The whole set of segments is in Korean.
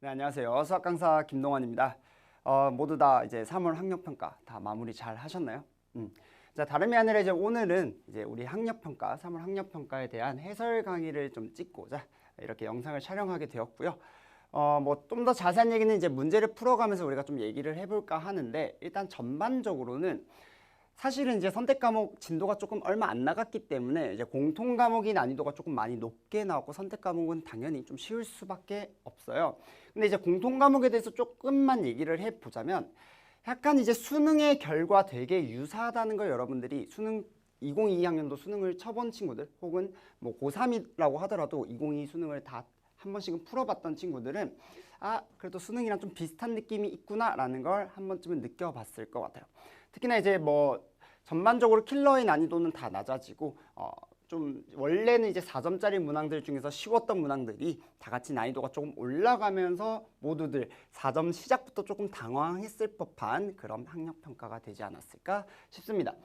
네, 안녕하세요. 수학 강사 김동환입니다. 모두 다 이제 3월 학력평가 다 마무리 잘 하셨나요? 자, 다름이 아니라 이제 오늘은 이제 우리 학력평가, 3월 학력평가에 대한 해설 강의를 좀 찍고자 이렇게 영상을 촬영하게 되었고요. 뭐 좀 더 자세한 얘기는 이제 문제를 풀어가면서 우리가 좀 얘기를 해볼까 하는데, 일단 전반적으로는 사실은 이제 선택 과목 진도가 조금 얼마 안 나갔기 때문에 이제 공통 과목이 난이도가 조금 많이 높게 나왔고, 선택 과목은 당연히 좀 쉬울 수밖에 없어요. 근데 이제 공통 과목에 대해서 조금만 얘기를 해보자면, 약간 이제 수능의 결과 되게 유사하다는 걸 여러분들이 수능 2022학년도 수능을 쳐본 친구들, 혹은 뭐 고3이라고 하더라도 2022 수능을 다 한 번씩은 풀어봤던 친구들은 그래도 수능이랑 좀 비슷한 느낌이 있구나라는 걸 한 번쯤은 느껴봤을 것 같아요. 특히나 이제 뭐 전반적으로 킬러의 난이도는 다 낮아지고, 좀 원래는 이제 4점짜리 문항들 중에서 쉬웠던 문항들이 다 같이 난이도가 조금 올라가면서 모두들 4점 시작부터 조금 당황했을 법한 그런 학력평가가 되지 않았을까 싶습니다.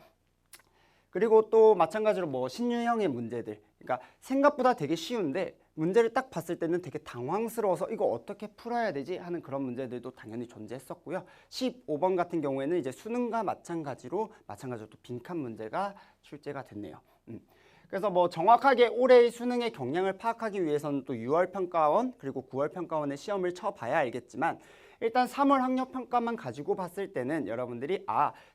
그리고 또 마찬가지로 뭐 신유형의 문제들, 그러니까 생각보다 되게 쉬운데 문제를 딱 봤을 때는 되게 당황스러워서 이거 어떻게 풀어야 되지 하는 그런 문제들도 당연히 존재했었고요. 15번 같은 경우에는 이제 수능과 마찬가지로 또 빈칸 문제가 출제가 됐네요. 그래서 뭐 정확하게 올해의 수능의 경향을 파악하기 위해서는 또 6월 평가원 그리고 9월 평가원의 시험을 쳐봐야 알겠지만, 일단 3월 학력평가만 가지고 봤을 때는 여러분들이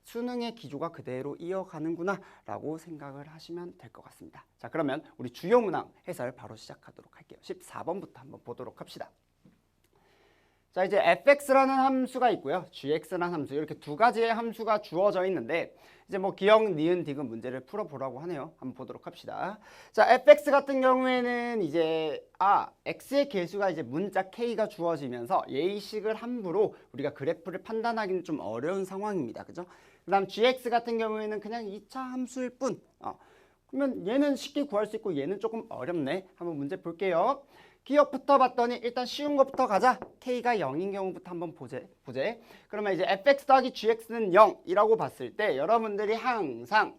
수능의 기조가 그대로 이어가는구나 라고 생각을 하시면 될 것 같습니다. 자, 그러면 우리 주요 문항 해설 바로 시작하도록 할게요. 14번부터 한번 보도록 합시다. 자, 이제 fx라는 함수가 있고요, gx라는 함수, 이렇게 두 가지의 함수가 주어져 있는데, 이제 뭐 기억, 니은, 디귿 문제를 풀어보라고 하네요. 한번 보도록 합시다. 자, fx 같은 경우에는 이제 x의 개수가 이제 문자 k가 주어지면서 예의식을 함부로 우리가 그래프를 판단하기는 좀 어려운 상황입니다. 그죠? 그 다음 gx 같은 경우에는 그냥 2차 함수일 뿐. 그러면 얘는 쉽게 구할 수 있고 얘는 조금 어렵네. 한번 문제 볼게요. 기억부터 봤더니 일단 쉬운 것부터 가자. k가 0인 경우부터 한번 보제. 그러면 이제 fx 더하기 gx는 0이라고 봤을 때 여러분들이 항상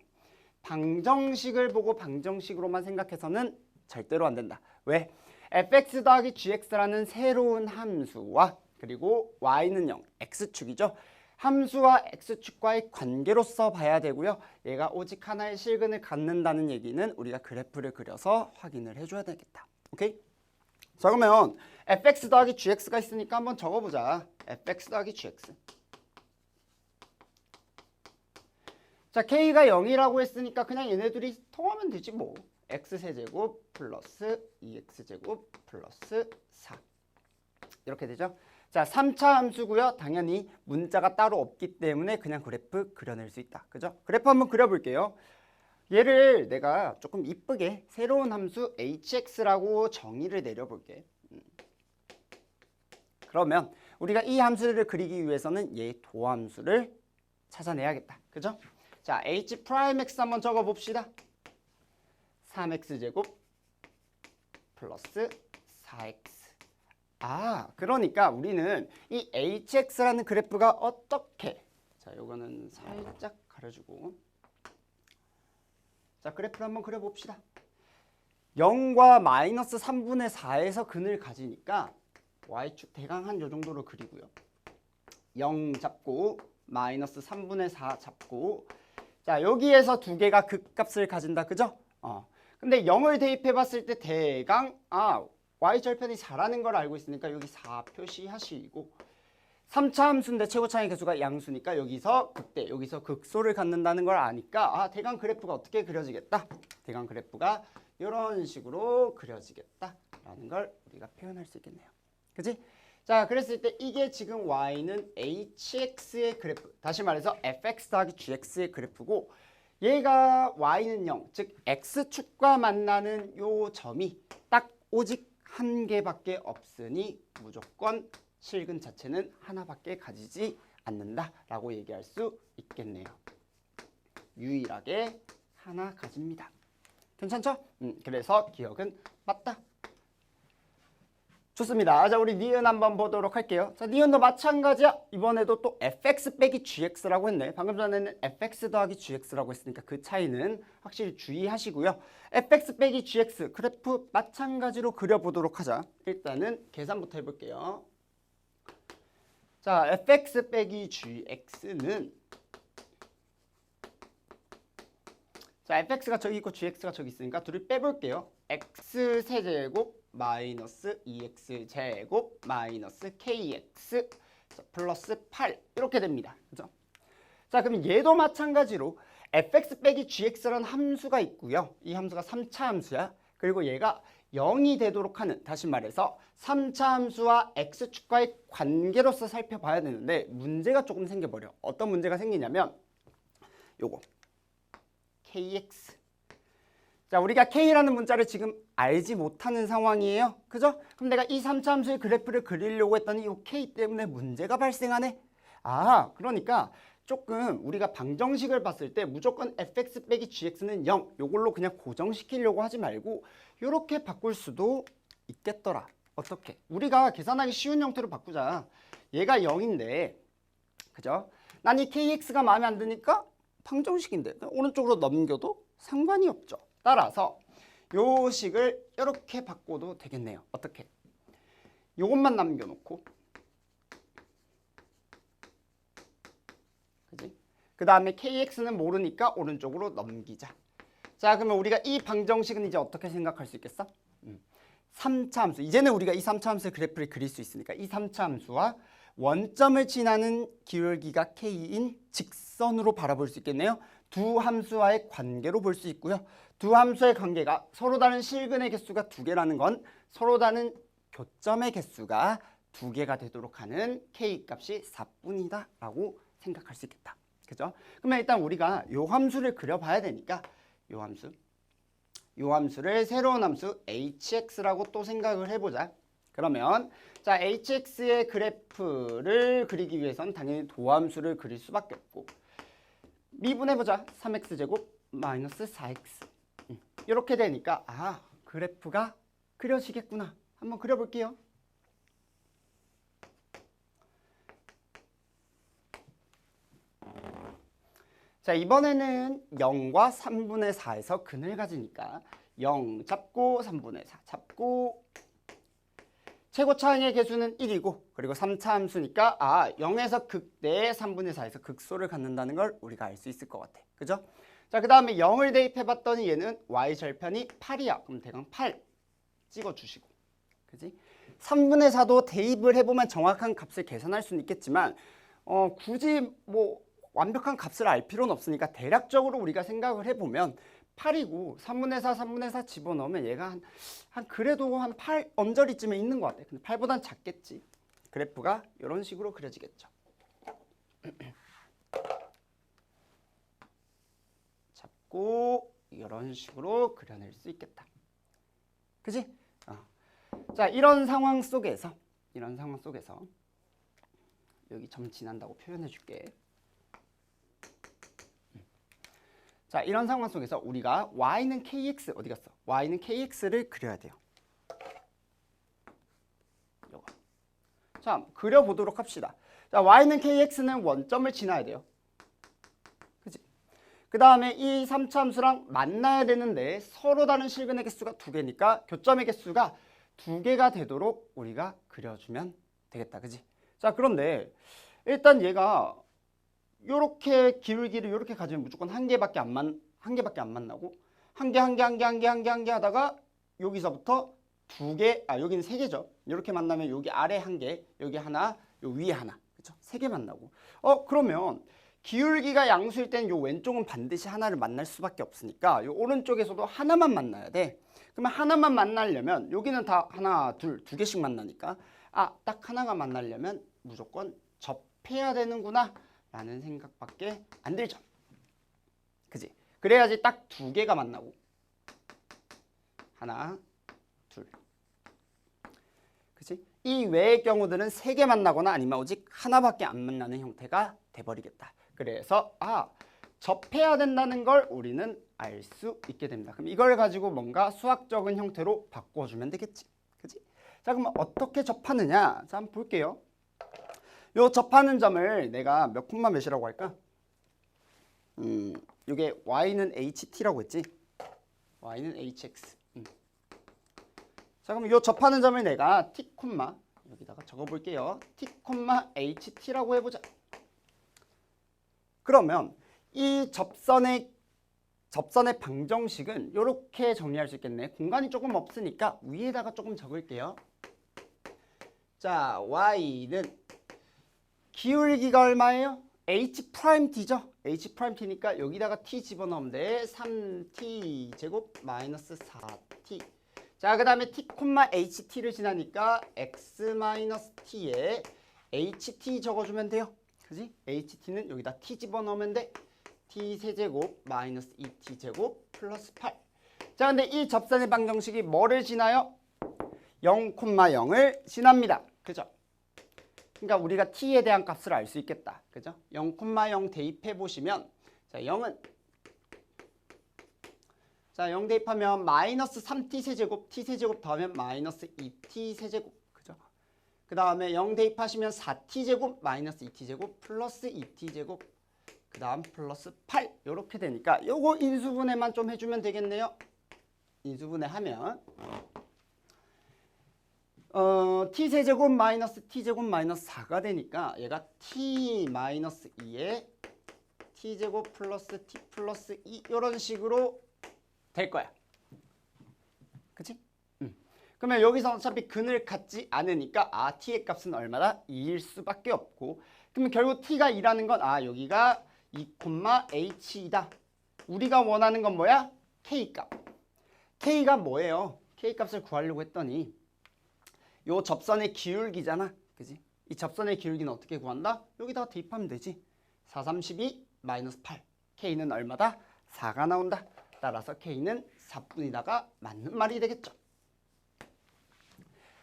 방정식을 보고 방정식으로만 생각해서는 절대로 안 된다. 왜? fx 더하기 gx라는 새로운 함수와 그리고 y는 0, x축이죠. 함수와 x축과의 관계로서 봐야 되고요. 얘가 오직 하나의 실근을 갖는다는 얘기는 우리가 그래프를 그려서 확인을 해줘야 되겠다. 오케이? 자, 그러면 fx 더하기 gx가 있으니까 한번 적어보자. fx 더하기 gx. 자, k가 0이라고 했으니까 그냥 얘네들이 통하면 되지 뭐. x세제곱 플러스 2x제곱 플러스 4 이렇게 되죠. 자, 3차 함수고요. 당연히 문자가 따로 없기 때문에 그냥 그래프 그려낼 수 있다. 그죠? 그래프 한번 그려볼게요. 얘를 내가 조금 이쁘게 새로운 함수 hx라고 정의를 내려볼게. 그러면 우리가 이 함수를 그리기 위해서는 얘 도함수를 찾아내야겠다. 그죠? 자, h'x 한번 적어봅시다. 3x제곱 플러스 4x. 그러니까 우리는 이 hx라는 그래프가 어떻게, 자, 요거는 살짝 가려주고, 자, 그래프를 한번 그려봅시다. 0과 마이너스 3분의 4에서 근을 가지니까 y축 대강 한 요 정도로 그리고요. 0 잡고 마이너스 3분의 4 잡고, 자, 여기에서 두 개가 극값을 가진다. 그죠? 근데 0을 대입해 봤을 때 대강 y절편이 4라는 걸 알고 있으니까 여기 4 표시하시고, 3차 함수인데 최고차의 개수가 양수니까 여기서 극대, 여기서 극소를 갖는다는 걸 아니까 대강 그래프가 어떻게 그려지겠다? 대강 그래프가 이런 식으로 그려지겠다라는 걸 우리가 표현할 수 있겠네요. 그치? 자, 그랬을 때 이게 지금 y는 hx의 그래프, 다시 말해서 fx 더하기 gx의 그래프고, 얘가 y는 0, 즉 x축과 만나는 요 점이 딱 오직 한 개밖에 없으니 무조건 실근 자체는 하나밖에 가지지 않는다라고 얘기할 수 있겠네요. 유일하게 하나 가집니다. 괜찮죠? 그래서 기억은 맞다. 좋습니다. 자, 우리 니은 한번 보도록 할게요. 자, 니은도 마찬가지야. 이번에도 또 fx 빼기 gx라고 했네. 방금 전에는 fx 더하기 gx라고 했으니까 그 차이는 확실히 주의하시고요. fx 빼기 gx 그래프 마찬가지로 그려보도록 하자. 일단은 계산부터 해볼게요. 자, fx 빼기 gx는 자, fx가 저기 있고 gx가 저기 있으니까 둘이 빼볼게요. x 세제곱 마이너스 2x 제곱 마이너스 kx 플러스 8 이렇게 됩니다. 그죠? 자, 그럼 얘도 마찬가지로 fx 빼기 gx라는 함수가 있고요. 이 함수가 3차 함수야. 그리고 얘가 0이 되도록 하는, 다시 말해서 3차 함수와 x축과의 관계로서 살펴봐야 되는데 문제가 조금 생겨버려. 어떤 문제가 생기냐면 요거 kx. 자, 우리가 k라는 문자를 지금 알지 못하는 상황이에요. 그죠? 그럼 내가 이 3차 함수의 그래프를 그리려고 했더니 이 k 때문에 문제가 발생하네. 아, 그러니까 조금 우리가 방정식을 봤을 때 무조건 fx 빼기 gx는 0 요걸로 그냥 고정시키려고 하지 말고 이렇게 바꿀 수도 있겠더라. 어떻게? 우리가 계산하기 쉬운 형태로 바꾸자. 얘가 0인데 그죠? 난 이 kx가 마음에 안 드니까 방정식인데 오른쪽으로 넘겨도 상관이 없죠. 따라서 요 식을 이렇게 바꿔도 되겠네요. 어떻게? 요것만 남겨놓고 그 다음에 kx는 모르니까 오른쪽으로 넘기자. 자, 그러면 우리가 이 방정식은 이제 어떻게 생각할 수 있겠어? 3차 함수. 이제는 우리가 이 3차 함수의 그래프를 그릴 수 있으니까 이 3차 함수와 원점을 지나는 기울기가 k인 직선으로 바라볼 수 있겠네요. 두 함수와의 관계로 볼 수 있고요. 두 함수의 관계가 서로 다른 실근의 개수가 2개라는 건 서로 다른 교점의 개수가 2개가 되도록 하는 k 값이 4뿐이다 라고 생각할 수 있겠다. 그죠? 그러면 일단 우리가 요 함수를 그려봐야 되니까 요 함수를 새로운 함수 hx라고 또 생각을 해보자. 그러면 자, hx의 그래프를 그리기 위해선 당연히 도함수를 그릴 수밖에 없고 미분해보자. 3x제곱 마이너스 4x 이렇게 되니까 아, 그래프가 그려지겠구나. 한번 그려볼게요. 자, 이번에는 0과 3분의 4에서 근을 가지니까 0 잡고 3분의 4 잡고 최고차항의 개수는 1이고 그리고 3차 함수니까 0에서 극대에 3분의 4에서 극소를 갖는다는 걸 우리가 알 수 있을 것 같아. 그죠? 자, 그 다음에 0을 대입해봤더니 얘는 y절편이 8이야. 그럼 대강 8 찍어주시고. 그지? 3분의 4도 대입을 해보면 정확한 값을 계산할 수는 있겠지만 굳이 뭐 완벽한 값을 알 필요는 없으니까 대략적으로 우리가 생각을 해보면 8이고 3분의 4, 3분의 4 집어넣으면 얘가 한 그래도 한 8 언저리쯤에 있는 것 같아. 근데 8보단 작겠지. 그래프가 이런 식으로 그려지겠죠. 잡고 이런 식으로 그려낼 수 있겠다. 그지? 자, 이런 상황 속에서 여기 점 지난다고 표현해 줄게. 자, 이런 상황 속에서 우리가 y는 kx 어디 갔어? y는 kx를 그려야 돼요. 요거. 자, 그려보도록 합시다. 자, y는 kx는 원점을 지나야 돼요. 그치? 그 다음에 이 3차 함수랑 만나야 되는데 서로 다른 실근의 개수가 2개니까 교점의 개수가 2개가 되도록 우리가 그려주면 되겠다. 그지? 자, 그런데 일단 얘가 요렇게 기울기를 요렇게 가지면 무조건 한 개밖에 안 만나고 한 개 하다가 여기서부터 2개, 여기는 3개죠. 이렇게 만나면 여기 아래 1개, 여기 하나, 요 위에 하나. 그렇죠? 3개 만나고. 그러면 기울기가 양수일 때는 요 왼쪽은 반드시 하나를 만날 수밖에 없으니까 요 오른쪽에서도 하나만 만나야 돼. 그러면 하나만 만나려면 여기는 다 하나, 둘, 2개씩 만나니까 딱 하나가 만나려면 무조건 접해야 되는구나. 라는 생각밖에 안 들죠. 그지? 그래야지 딱 2개가 만나고 하나, 둘. 그지? 이 외의 경우들은 3개 만나거나 아니면 오직 하나밖에 안 만나는 형태가 돼버리겠다. 그래서 접해야 된다는 걸 우리는 알 수 있게 됩니다. 그럼 이걸 가지고 뭔가 수학적인 형태로 바꿔주면 되겠지. 그지? 자, 그럼 어떻게 접하느냐? 자, 한번 볼게요. 요 접하는 점을 내가 몇 콤마 몇이라고 할까? 이게 y는 ht라고 했지? y는 hx. 자, 그럼 요 접하는 점을 내가 t 콤마 여기다가 적어볼게요. t, ht라고 해보자. 그러면 이 접선의 방정식은 이렇게 정리할 수 있겠네. 공간이 조금 없으니까 위에다가 조금 적을게요. 자, y는 기울기가 얼마예요? h't죠. h't니까 여기다가 t 집어넣으면 돼. 3t 제곱 마이너스 4t. 자, 그 다음에 t, ht를 지나니까 x 마이너스 t에 ht 적어주면 돼요. 그지? ht는 여기다 t 집어넣으면 돼. t 세제곱 마이너스 2t 제곱 플러스 8. 자, 근데 이 접선의 방정식이 뭐를 지나요? 0,0을 지납니다. 그죠? 그러니까 우리가 t에 대한 값을 알 수 있겠다. 그죠? 0,0 대입해 보시면 자, 0은 자, 0 대입하면 마이너스 3t 세제곱, t 세제곱 더하면 마이너스 2t 세제곱. 그죠? 그 다음에 0 대입하시면 4t 제곱 마이너스 2t 제곱 플러스 2t 제곱 그 다음 플러스 8 이렇게 되니까 요거 인수분해만 좀 해주면 되겠네요. 인수분해하면 t 세제곱 마이너스 t 제곱 마이너스 4가 되니까 얘가 t 마이너스 2에 t 제곱 플러스 t 플러스 2 이런 식으로 될 거야. 그치? 그러면 여기서 어차피 근을 갖지 않으니까 t의 값은 얼마다? 2일 수밖에 없고 그러면 결국 t가 2라는 건 여기가 2,h이다. 우리가 원하는 건 뭐야? k값. k가 뭐예요? k값을 구하려고 했더니 요 접선의 기울기잖아. 그지? 이 접선의 기울기는 어떻게 구한다? 여기다가 대입하면 되지. 4, 32 마이너스 8. k는 얼마다? 4가 나온다. 따라서 k는 4분이다가 맞는 말이 되겠죠.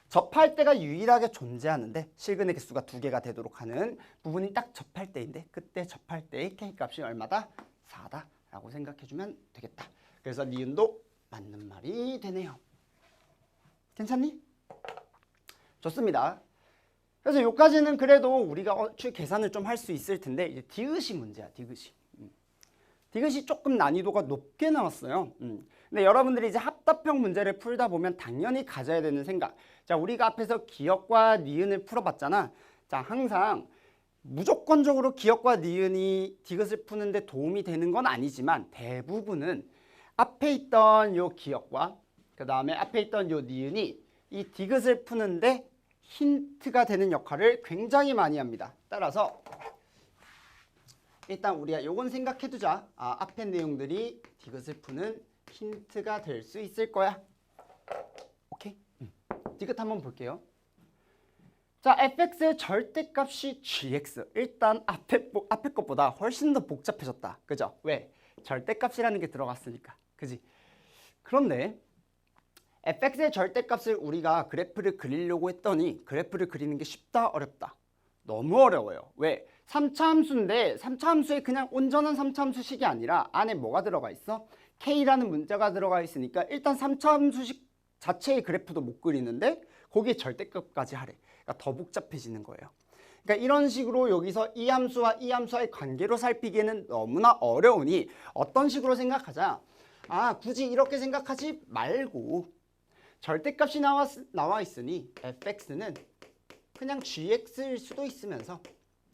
접할 때가 유일하게 존재하는데 실근의 개수가 2개가 되도록 하는 부분이 딱 접할 때인데 그때 접할 때의 k값이 얼마다? 4다 라고 생각해주면 되겠다. 그래서 니은도 맞는 말이 되네요. 괜찮니? 좋습니다. 그래서 여기까지는 그래도 우리가 얼추 계산을 좀 할 수 있을 텐데 이제 디귿이 문제야. 디귿이. 디귿이 조금 난이도가 높게 나왔어요. 근데 여러분들이 이제 합답형 문제를 풀다 보면 당연히 가져야 되는 생각. 자, 우리가 앞에서 기역과 니은을 풀어봤잖아. 자, 항상 무조건적으로 기역과 니은이 디귿을 푸는데 도움이 되는 건 아니지만 대부분은 앞에 있던 요 기역과 그 다음에 앞에 있던 요 니은이 이 디귿을 푸는데 힌트가 되는 역할을 굉장히 많이 합니다. 따라서 일단 우리가 요건 생각해두자. 앞에 내용들이 디귿을 푸는 힌트가 될 수 있을 거야. 오케이? 디귿 한번 볼게요. 자, fx의 절대값이 gx. 일단 앞에 것보다 훨씬 더 복잡해졌다. 그죠? 왜? 절대값이라는 게 들어갔으니까. 그지? 그런데 fx의 절대값을 우리가 그래프를 그리려고 했더니 그래프를 그리는 게 쉽다 어렵다? 너무 어려워요. 왜? 3차 함수인데 3차 함수에 그냥 온전한 3차 함수식이 아니라 안에 뭐가 들어가 있어? k라는 문자가 들어가 있으니까 일단 3차 함수식 자체의 그래프도 못 그리는데 거기에 절대값까지 하래. 그러니까 더 복잡해지는 거예요. 그러니까 이런 식으로 여기서 이 함수와 이 함수와의 관계로 살피기에는 너무나 어려우니 어떤 식으로 생각하자. 굳이 이렇게 생각하지 말고 절대값이 나와 있으니 fx는 그냥 gx일 수도 있으면서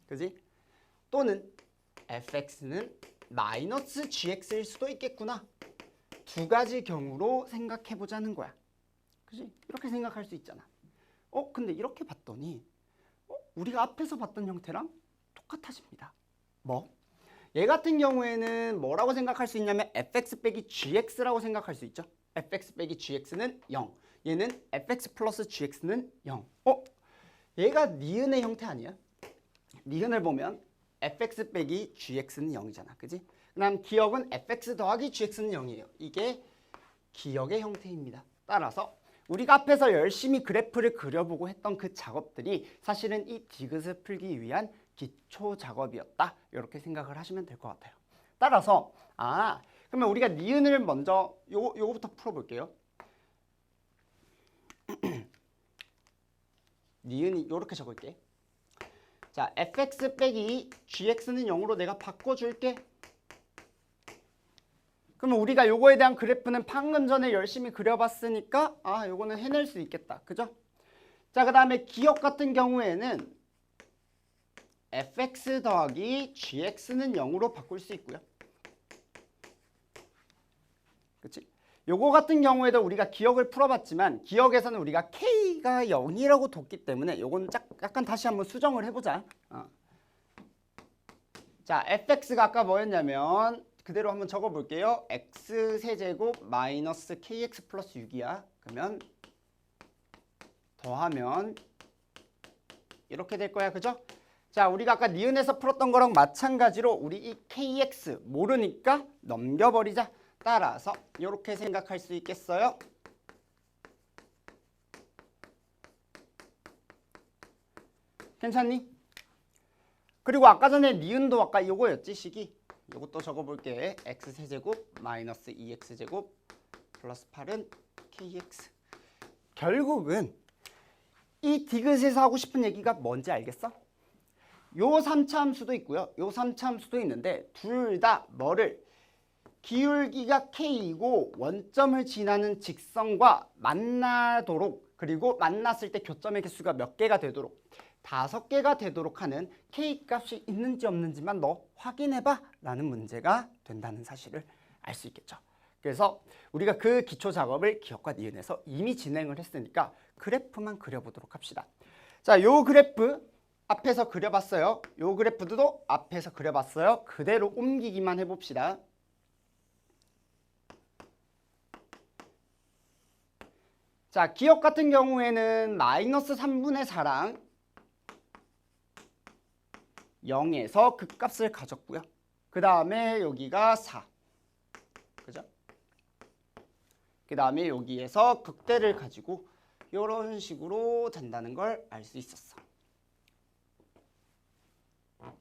그지? 또는 fx는 마이너스 gx일 수도 있겠구나. 두 가지 경우로 생각해 보자는 거야. 그지? 이렇게 생각할 수 있잖아. 근데 이렇게 봤더니 우리가 앞에서 봤던 형태랑 똑같아집니다. 뭐? 얘 같은 경우에는 뭐라고 생각할 수 있냐면 fx 빼기 gx라고 생각할 수 있죠. fx 빼기 gx는 0. 얘는 fx 플러스 gx는 0. 얘가 니은의 형태 아니야? 니은을 보면 fx 빼기 gx는 0이잖아. 그지? 그 다음 기역은 fx 더하기 gx는 0이에요. 이게 기역의 형태입니다. 따라서 우리가 앞에서 열심히 그래프를 그려보고 했던 그 작업들이 사실은 이 디귿을 풀기 위한 기초 작업이었다. 이렇게 생각을 하시면 될 것 같아요. 따라서 그러면 우리가 니은을 먼저 요거부터 풀어볼게요. 니은이 이렇게 적을게. 자, fx 빼기 gx는 0으로 내가 바꿔줄게. 그러면 우리가 요거에 대한 그래프는 방금 전에 열심히 그려봤으니까 요거는 해낼 수 있겠다. 그죠? 자, 그 다음에 기억 같은 경우에는 fx 더하기 gx는 0으로 바꿀 수 있고요. 그치? 요거 같은 경우에도 우리가 기억을 풀어봤지만 기억에서는 우리가 k가 0이라고 뒀기 때문에 요거는 약간 다시 한번 수정을 해보자. 자, fx가 아까 뭐였냐면 그대로 한번 적어볼게요. x 세제곱 마이너스 kx 플러스 6이야. 그러면 더하면 이렇게 될 거야. 그죠? 자, 우리가 아까 니은에서 풀었던 거랑 마찬가지로 우리 이 kx 모르니까 넘겨버리자. 따라서 이렇게 생각할 수 있겠어요? 괜찮니? 그리고 아까 전에 니은도 아까 요거였지, 식이. 요것도 적어볼게. x세제곱 마이너스 2x제곱 플러스 8은 kx. 결국은 이 디귿에서 하고 싶은 얘기가 뭔지 알겠어? 요 3차 함수도 있고요. 요 3차 함수도 있는데 둘 다 뭐를 기울기가 k이고 원점을 지나는 직선과 만나도록 그리고 만났을 때 교점의 개수가 몇 개가 되도록 5개가 되도록 하는 k값이 있는지 없는지만 너 확인해봐 라는 문제가 된다는 사실을 알 수 있겠죠. 그래서 우리가 그 기초 작업을 기억과 니은에서 이미 진행을 했으니까 그래프만 그려보도록 합시다. 자, 요 그래프 앞에서 그려봤어요. 요 그래프도 앞에서 그려봤어요. 그대로 옮기기만 해봅시다. 자, 기억 같은 경우에는 마이너스 3분의 4랑 0에서 극값을 가졌고요. 그 다음에 여기가 4. 그죠? 그 다음에 여기에서 극대를 가지고 이런 식으로 된다는 걸 알 수 있었어.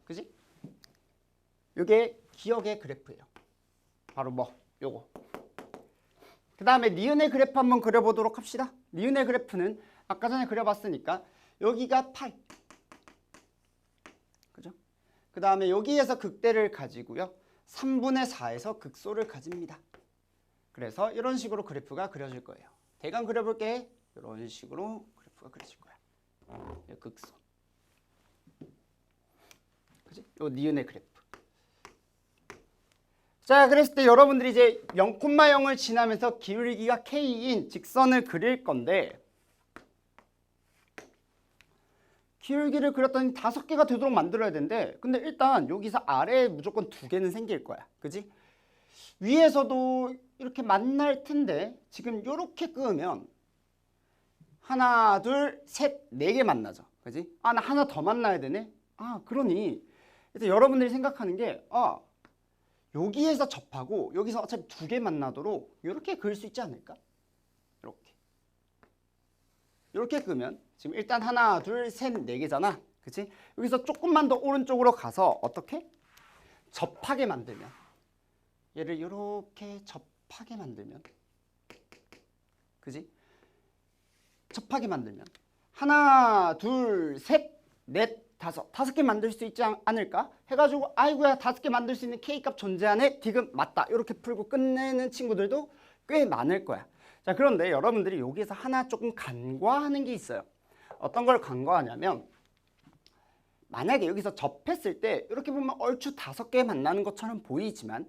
그지? 이게 기억의 그래프예요. 바로 뭐? 요거. 그 다음에 니은의 그래프 한번 그려보도록 합시다. 니은의 그래프는 아까 전에 그려봤으니까 여기가 8. 그죠? 그 다음에 여기에서 극대를 가지고요. 3분의 4에서 극소를 가집니다. 그래서 이런 식으로 그래프가 그려질 거예요. 대강 그려볼게. 이런 식으로 그래프가 그려질 거야. 극소. 그지? 요 니은의 그래프. 자, 그랬을 때 여러분들이 이제 0,0을 지나면서 기울기가 k인 직선을 그릴 건데 기울기를 그렸더니 5개가 되도록 만들어야 되는데 근데 일단 여기서 아래에 무조건 2개는 생길 거야. 그지? 위에서도 이렇게 만날 텐데 지금 이렇게 끄면 하나, 둘, 셋, 4개 만나죠. 그지? 아, 나 하나 더 만나야 되네? 아, 그러니 그래서 여러분들이 생각하는 게 여기에서 접하고 여기서 어차피 2개 만나도록 이렇게 그릴 수 있지 않을까? 이렇게 그으면 지금 일단 하나, 둘, 셋, 4개잖아. 그치? 여기서 조금만 더 오른쪽으로 가서 어떻게? 접하게 만들면 얘를 이렇게 접하게 만들면 그지? 접하게 만들면 하나, 둘, 셋, 넷, 5개 만들 수 있지 않을까? 해가지고 아이고야 5개 만들 수 있는 K값 존재하네. 디귿 맞다. 이렇게 풀고 끝내는 친구들도 꽤 많을 거야. 자, 그런데 여러분들이 여기에서 하나 조금 간과하는 게 있어요. 어떤 걸 간과하냐면 만약에 여기서 접했을 때 이렇게 보면 얼추 5개 만나는 것처럼 보이지만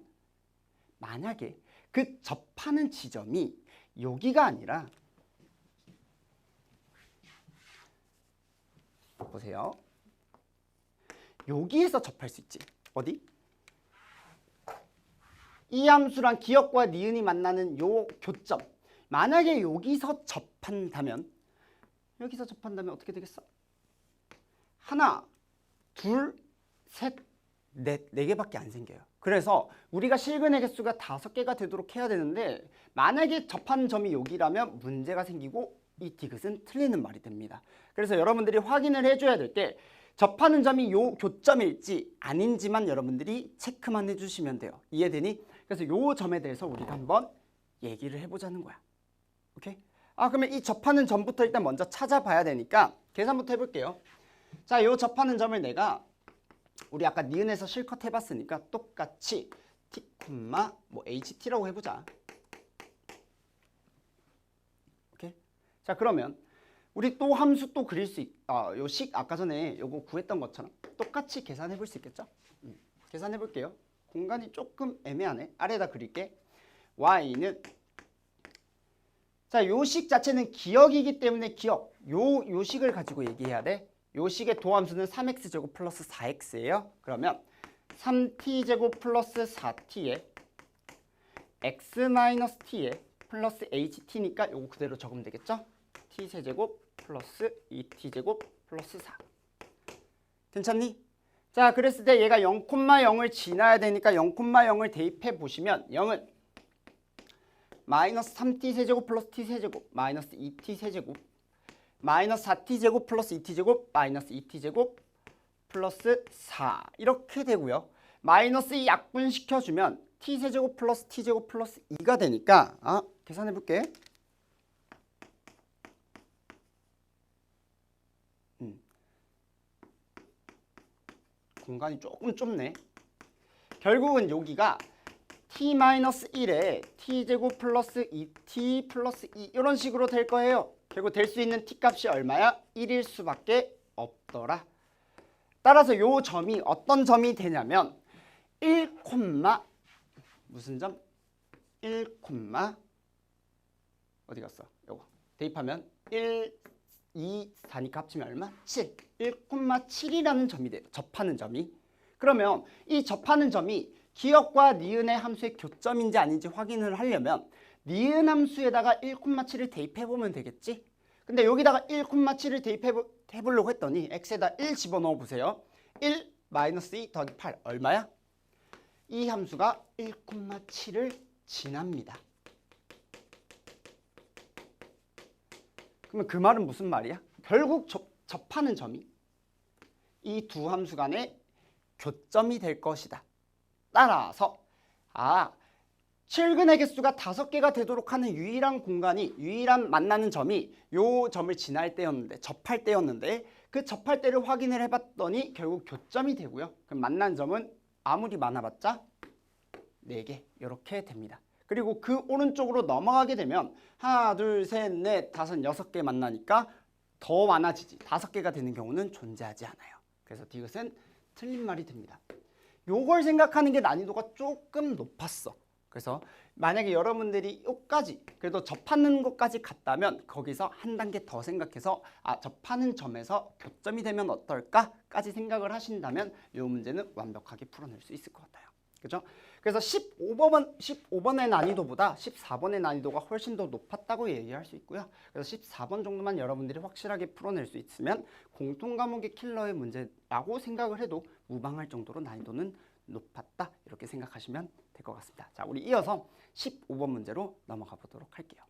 만약에 그 접하는 지점이 여기가 아니라 보세요. 여기에서 접할 수 있지. 어디? 이 함수랑 기억과 니은이 만나는 요 교점. 만약에 여기서 접한다면 어떻게 되겠어? 하나, 둘, 셋, 넷, 4개밖에 안 생겨요. 그래서 우리가 실근의 개수가 5개가 되도록 해야 되는데 만약에 접하는 점이 여기라면 문제가 생기고 이 디귿은 틀리는 말이 됩니다. 그래서 여러분들이 확인을 해줘야 될 게 접하는 점이 요 교점일지 아닌지만 여러분들이 체크만 해주시면 돼요. 이해되니? 그래서 요 점에 대해서 우리가 한번 얘기를 해보자는 거야. 오케이? 그러면 이 접하는 점부터 일단 먼저 찾아봐야 되니까 계산부터 해볼게요. 자, 요 접하는 점을 내가 우리 아까 니은에서 실컷 해봤으니까 똑같이 t, 뭐 ht라고 해보자. 오케이? 자, 그러면 우리 또 함수 또 그릴 수 요 식 아까 전에 요거 구했던 것처럼 똑같이 계산해 볼 수 있겠죠? 계산해 볼게요. 공간이 조금 애매하네. 아래에다 그릴게. y는 자, 요 식 자체는 기억이기 때문에 기억. 요 식을 가지고 얘기해야 돼. 요 식의 도함수는 3x제곱 플러스 4x예요. 그러면 3t제곱 플러스 4t에 x 마이너스 t에 플러스 ht니까 요거 그대로 적으면 되겠죠? t세제곱 플러스 2t제곱 플러스 4. 괜찮니? 자, 그랬을 때 얘가 0,0을 지나야 되니까 0,0을 대입해 보시면 0은 마이너스 3t세제곱 플러스 t세제곱 마이너스 2t세제곱 마이너스 4t제곱 플러스 2t제곱 마이너스 2t제곱 플러스 4 이렇게 되고요. 마이너스 2 약분시켜주면 t세제곱 플러스 t제곱 플러스 2가 되니까 계산해 볼게. 공간이 조금 좁네. 결국은 여기가 t-1에 t제곱 플러스 2t 플러스 2 이런 식으로 될 거예요. 결국 될 수 있는 t값이 얼마야? 1일 수밖에 없더라. 따라서 요 점이 어떤 점이 되냐면 1, 무슨 점? 1, 어디 갔어? 요거 대입하면 1, 2, 4니까 합치면 얼마? 7. 1,7이라는 점이 돼요. 접하는 점이. 그러면 이 접하는 점이 기억과 니은의 함수의 교점인지 아닌지 확인을 하려면 니은 함수에다가 1,7을 대입해보면 되겠지? 근데 여기다가 1,7을 대입해보려고 했더니 x에다 1 집어넣어 보세요. 1 마이너스 2 더하기 8 얼마야? 이 함수가 1,7을 지납니다. 그러면 그 말은 무슨 말이야? 결국 접하는 점이 이 두 함수 간의 교점이 될 것이다. 따라서 실근의 개수가 5개가 되도록 하는 유일한 만나는 점이 요 점을 지날 때였는데 접할 때였는데 그 접할 때를 확인을 해봤더니 결국 교점이 되고요. 그럼 만난 점은 아무리 많아봤자 4개 이렇게 됩니다. 그리고 그 오른쪽으로 넘어가게 되면 하나, 둘, 셋, 넷, 다섯, 6개 만나니까 더 많아지지. 5개가 되는 경우는 존재하지 않아요. 그래서 디귿은 틀린 말이 됩니다. 요걸 생각하는 게 난이도가 조금 높았어. 그래서 만약에 여러분들이 요까지 그래도 접하는 것까지 갔다면 거기서 한 단계 더 생각해서 접하는 점에서 교점이 되면 어떨까까지 생각을 하신다면 요 문제는 완벽하게 풀어낼 수 있을 것 같아요. 그죠? 그래서 15번의 난이도보다 14번의 난이도가 훨씬 더 높았다고 얘기할 수 있고요. 그래서 14번 정도만 여러분들이 확실하게 풀어낼 수 있으면 공통과목의 킬러의 문제라고 생각을 해도 무방할 정도로 난이도는 높았다. 이렇게 생각하시면 될 것 같습니다. 자, 우리 이어서 15번 문제로 넘어가 보도록 할게요.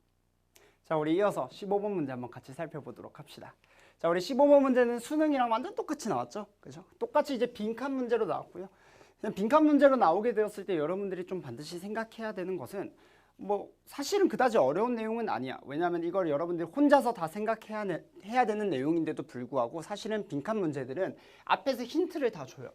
자, 우리 이어서 15번 문제 한번 같이 살펴보도록 합시다. 자, 우리 15번 문제는 수능이랑 완전 똑같이 나왔죠. 그죠? 똑같이 이제 빈칸 문제로 나왔고요. 빈칸 문제로 나오게 되었을 때 여러분들이 좀 반드시 생각해야 되는 것은 사실은 그다지 어려운 내용은 아니야. 왜냐하면 이걸 여러분들이 혼자서 다 생각해야 되는 내용인데도 불구하고 사실은 빈칸 문제들은 앞에서 힌트를 다 줘요.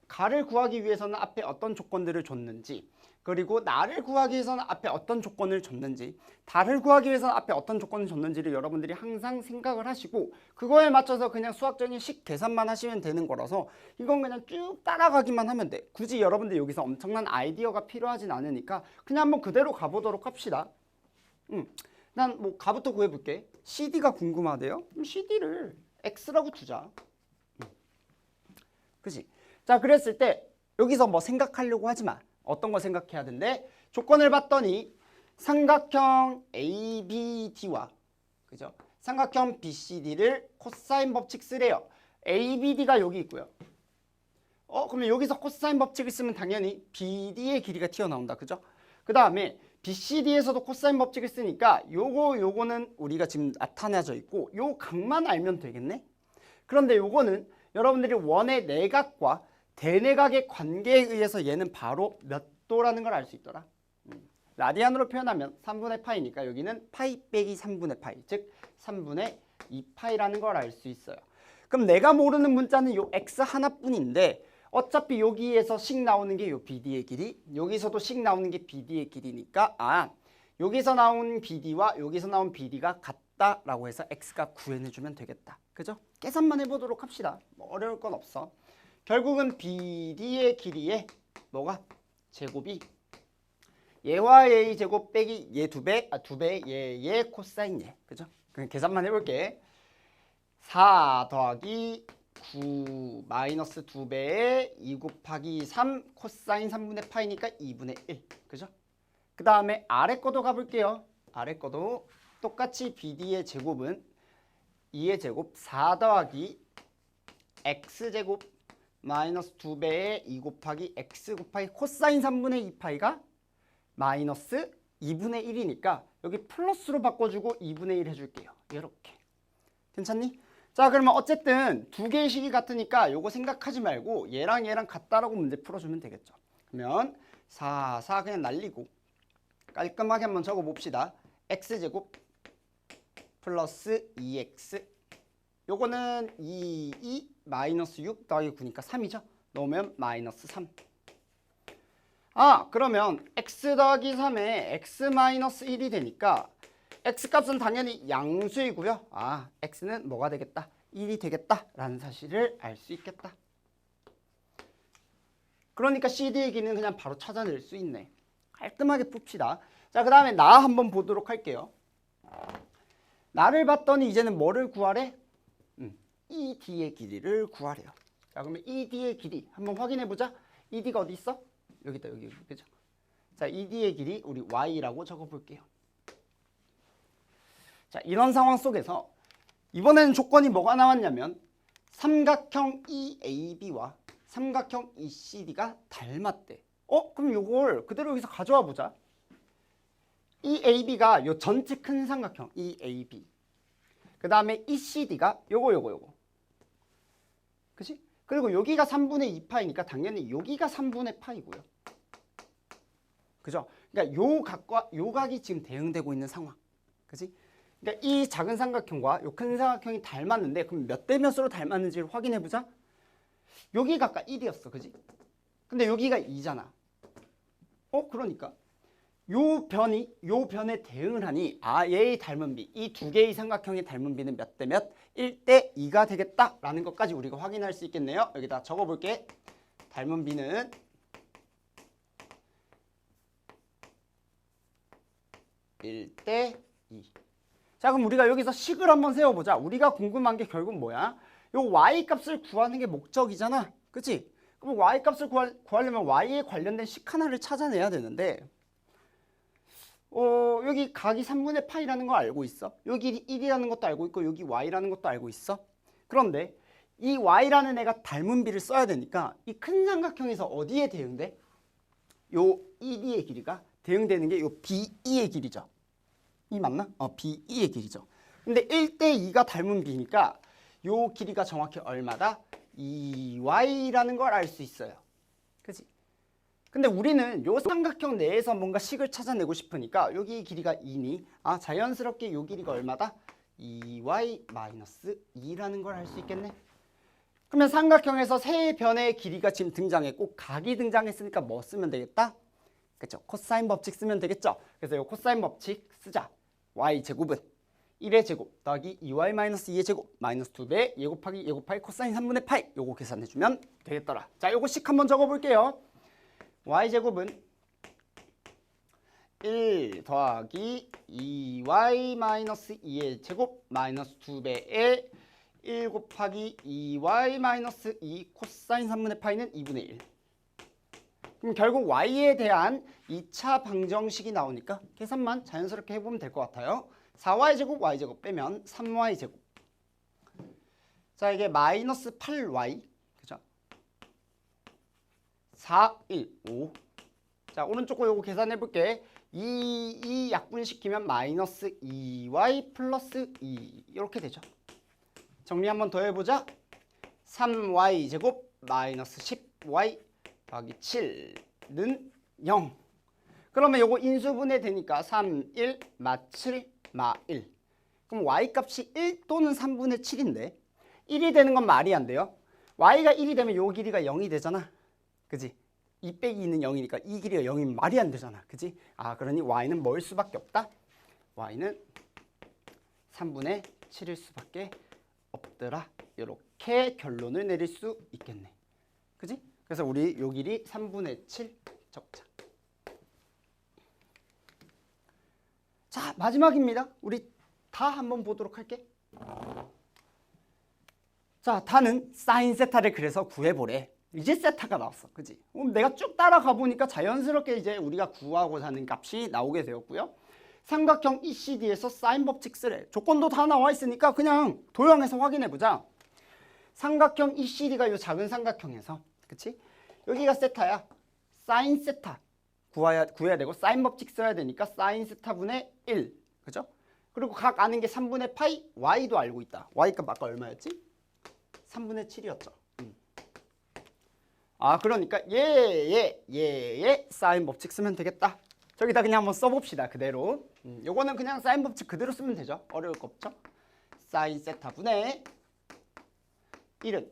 가를 구하기 위해서는 앞에 어떤 조건들을 줬는지, 그리고 나를 구하기 위해서는 앞에 어떤 조건을 줬는지, 달을 구하기 위해서는 앞에 어떤 조건을 줬는지를 여러분들이 항상 생각을 하시고 그거에 맞춰서 그냥 수학적인 식 계산만 하시면 되는 거라서 이건 그냥 쭉 따라가기만 하면 돼. 굳이 여러분들 여기서 엄청난 아이디어가 필요하진 않으니까 그냥 한번 그대로 가보도록 합시다. 난 가부터 구해볼게. CD가 궁금하대요. 그럼 CD를 X라고 두자. 그치? 자, 그랬을 때 여기서 생각하려고 하지 마. 어떤 거 생각해야 된대? 조건을 봤더니 삼각형 ABD와 그죠? 삼각형 BCD를 코사인 법칙 쓰래요. ABD가 여기 있고요. 그러면 여기서 코사인 법칙을 쓰면 당연히 BD의 길이가 튀어나온다. 그죠? 그 다음에 BCD에서도 코사인 법칙을 쓰니까 요거는 우리가 지금 나타내져 있고 요 각만 알면 되겠네? 그런데 요거는 여러분들이 원의 내각과 대내각의 관계에 의해서 얘는 바로 몇 도라는 걸 알 수 있더라. 라디안으로 표현하면 3분의 파이니까 여기는 파이 빼기 3분의 파이, 즉 3분의 2파이라는 걸 알 수 있어요. 그럼 내가 모르는 문자는 요 x 하나뿐인데 어차피 여기에서 식 나오는 게 요 BD의 길이, 여기서도 식 나오는 게 BD의 길이니까 여기서 나온 BD와 여기서 나온 BD가 되겠다라고 해서 x값 구해내주면 되겠다. 그죠? 계산만 해보도록 합시다. 뭐 어려울 건 없어. 결국은 BD의 길이에 뭐가? 제곱이 얘와 얘의 제곱 빼기 얘 2배, 2배 얘 코사인 얘. 그죠? 그냥 계산만 해볼게. 4 더하기 9 마이너스 2배에 2 곱하기 3 코사인 3분의 파이니까 2분의 1. 그죠? 그 다음에 아래 거도 가볼게요. 아래 거도 똑같이 BD의 제곱은 2의 제곱 4 더하기 x제곱 마이너스 2배에 2 곱하기 x 곱하기 코사인 3분의 2파이가 마이너스 2분의 1이니까 여기 플러스로 바꿔주고 2분의 1 해줄게요. 이렇게. 괜찮니? 자, 그러면 어쨌든 두 개의 식이 같으니까 요거 생각하지 말고 얘랑 얘랑 같다라고 문제 풀어주면 되겠죠. 그러면 4 그냥 날리고 깔끔하게 한번 적어봅시다. x제곱 플러스 2x 요거는 2 마이너스 6 더하기 9니까 3이죠. 넣으면 마이너스 3. 그러면 x 더하기 3에 x 마이너스 1이 되니까 x값은 당연히 양수이고요. x는 뭐가 되겠다? 1이 되겠다라는 사실을 알 수 있겠다. 그러니까 CD의 길이는 그냥 바로 찾아낼 수 있네. 깔끔하게 풉시다. 자, 그 다음에 나 한번 보도록 할게요. 나를 봤더니 이제는 뭐를 구하래? ED의 길이를 구하래요. 자, 그러면 ED의 길이 한번 확인해보자. ED가 어디 있어? 여기 있다, 여기. 그죠? 자, ED의 길이 우리 Y라고 적어볼게요. 자, 이런 상황 속에서 이번에는 조건이 뭐가 나왔냐면 삼각형 EAB와 삼각형 ECD가 닮았대. 그럼 이걸 그대로 여기서 가져와 보자. EAB가 요 전체 큰 삼각형 EAB. 그 다음에 ECD가 요거. 그치? 그리고 여기가 3분의 2파이니까 당연히 여기가 3분의 파이고요. 그죠? 그러니까 요 각과 요 각이 지금 대응되고 있는 상황. 그치? 그러니까 이 작은 삼각형과 요 큰 삼각형이 닮았는데 그럼 몇 대 몇으로 닮았는지를 확인해 보자. 여기 각각 1이었어. 그지? 근데 여기가 2잖아. 그러니까 요 변에 대응을 하니 얘의 닮은 비, 이 두 개의 삼각형의 닮은 비는 몇 대 몇? 1대 2가 되겠다라는 것까지 우리가 확인할 수 있겠네요. 여기다 적어볼게. 닮은 비는 1대 2. 자, 그럼 우리가 여기서 식을 한번 세워보자. 우리가 궁금한 게 결국 뭐야? 요 y 값을 구하는 게 목적이잖아. 그치? 그럼 y 값을 구하려면 y에 관련된 식 하나를 찾아내야 되는데 여기 각이 3분의 파이라는 거 알고 있어? 여기 1이라는 것도 알고 있고 여기 y라는 것도 알고 있어? 그런데 이 y라는 애가 닮은 비를 써야 되니까 이 큰 삼각형에서 어디에 대응돼? 요 ED의 길이가 대응되는 게 요 BE의 길이죠. 이 맞나? BE의 길이죠. 근데 1대 2가 닮은 비니까 요 길이가 정확히 얼마다? 2y라는 걸 알 수 있어요. 그치? 근데 우리는 요 삼각형 내에서 뭔가 식을 찾아내고 싶으니까 여기 길이가 2니 자연스럽게 요 길이가 얼마다? 2y-2라는 걸 알 수 있겠네. 그러면 삼각형에서 세 변의 길이가 지금 등장했고 각이 등장했으니까 뭐 쓰면 되겠다? 그렇죠. 코사인 법칙 쓰면 되겠죠. 그래서 요 코사인 법칙 쓰자. y제곱은 1의 제곱 더하기 2y-2의 제곱 마이너스 2배 얘 곱하기 코사인 3분의 파이 요거 계산해주면 되겠더라. 자, 요거 식 한번 적어볼게요. y제곱은 1 더하기 2y-2의 제곱 마이너스 2배에 1 곱하기 2y-2 코사인 3분의 파이는 2분의 1. 그럼 결국 y에 대한 2차 방정식이 나오니까 계산만 자연스럽게 해보면 될 것 같아요. 4y제곱 y제곱 빼면 3y제곱. 자, 이게 마이너스 8y. 그죠? 4, 1, 5. 자, 오른쪽 거 요거 계산해볼게. 2 약분시키면 마이너스 2y 플러스 2 이렇게 되죠. 정리 한번 더 해보자. 3y제곱 마이너스 10y 더하기 7는 0. 그러면 요거 인수분해 되니까 3, 1, 마 7, 마 1. 그럼 y값이 1 또는 3분의 7인데 1이 되는 건 말이 안 돼요. y가 1이 되면 요 길이가 0이 되잖아. 그지? 2 빼기 2는 0이니까 이 길이가 0이면 말이 안 되잖아. 그지? 그러니 y는 뭐일 수밖에 없다? y는 3분의 7일 수밖에 없더라. 이렇게 결론을 내릴 수 있겠네. 그지? 그래서 우리 요 길이 3분의 7 적자. 자, 마지막입니다. 우리 다 한번 보도록 할게. 자, 다는 사인 세타를 그래서 구해보래. 이제 세타가 나왔어. 그지? 내가 쭉 따라가 보니까 자연스럽게 이제 우리가 구하고자 하는 값이 나오게 되었고요. 삼각형 ECD에서 사인 법칙 쓰래. 조건도 다 나와 있으니까 그냥 도형에서 확인해 보자. 삼각형 ECD가 이 작은 삼각형에서, 그치? 여기가 세타야. 사인 세타 구해야 되고 사인 법칙 써야 되니까 사인 세타분의 1, 그죠? 그리고 각 아는 게 3분의 파이, y도 알고 있다. y 값 아까 얼마였지? 3분의 7이었죠. 아, 그러니까 얘의 사인 법칙 쓰면 되겠다. 저기다 그냥 한번 써봅시다. 그대로. 요거는 그냥 사인 법칙 그대로 쓰면 되죠. 어려울 거 없죠. 사인 세타분의 1은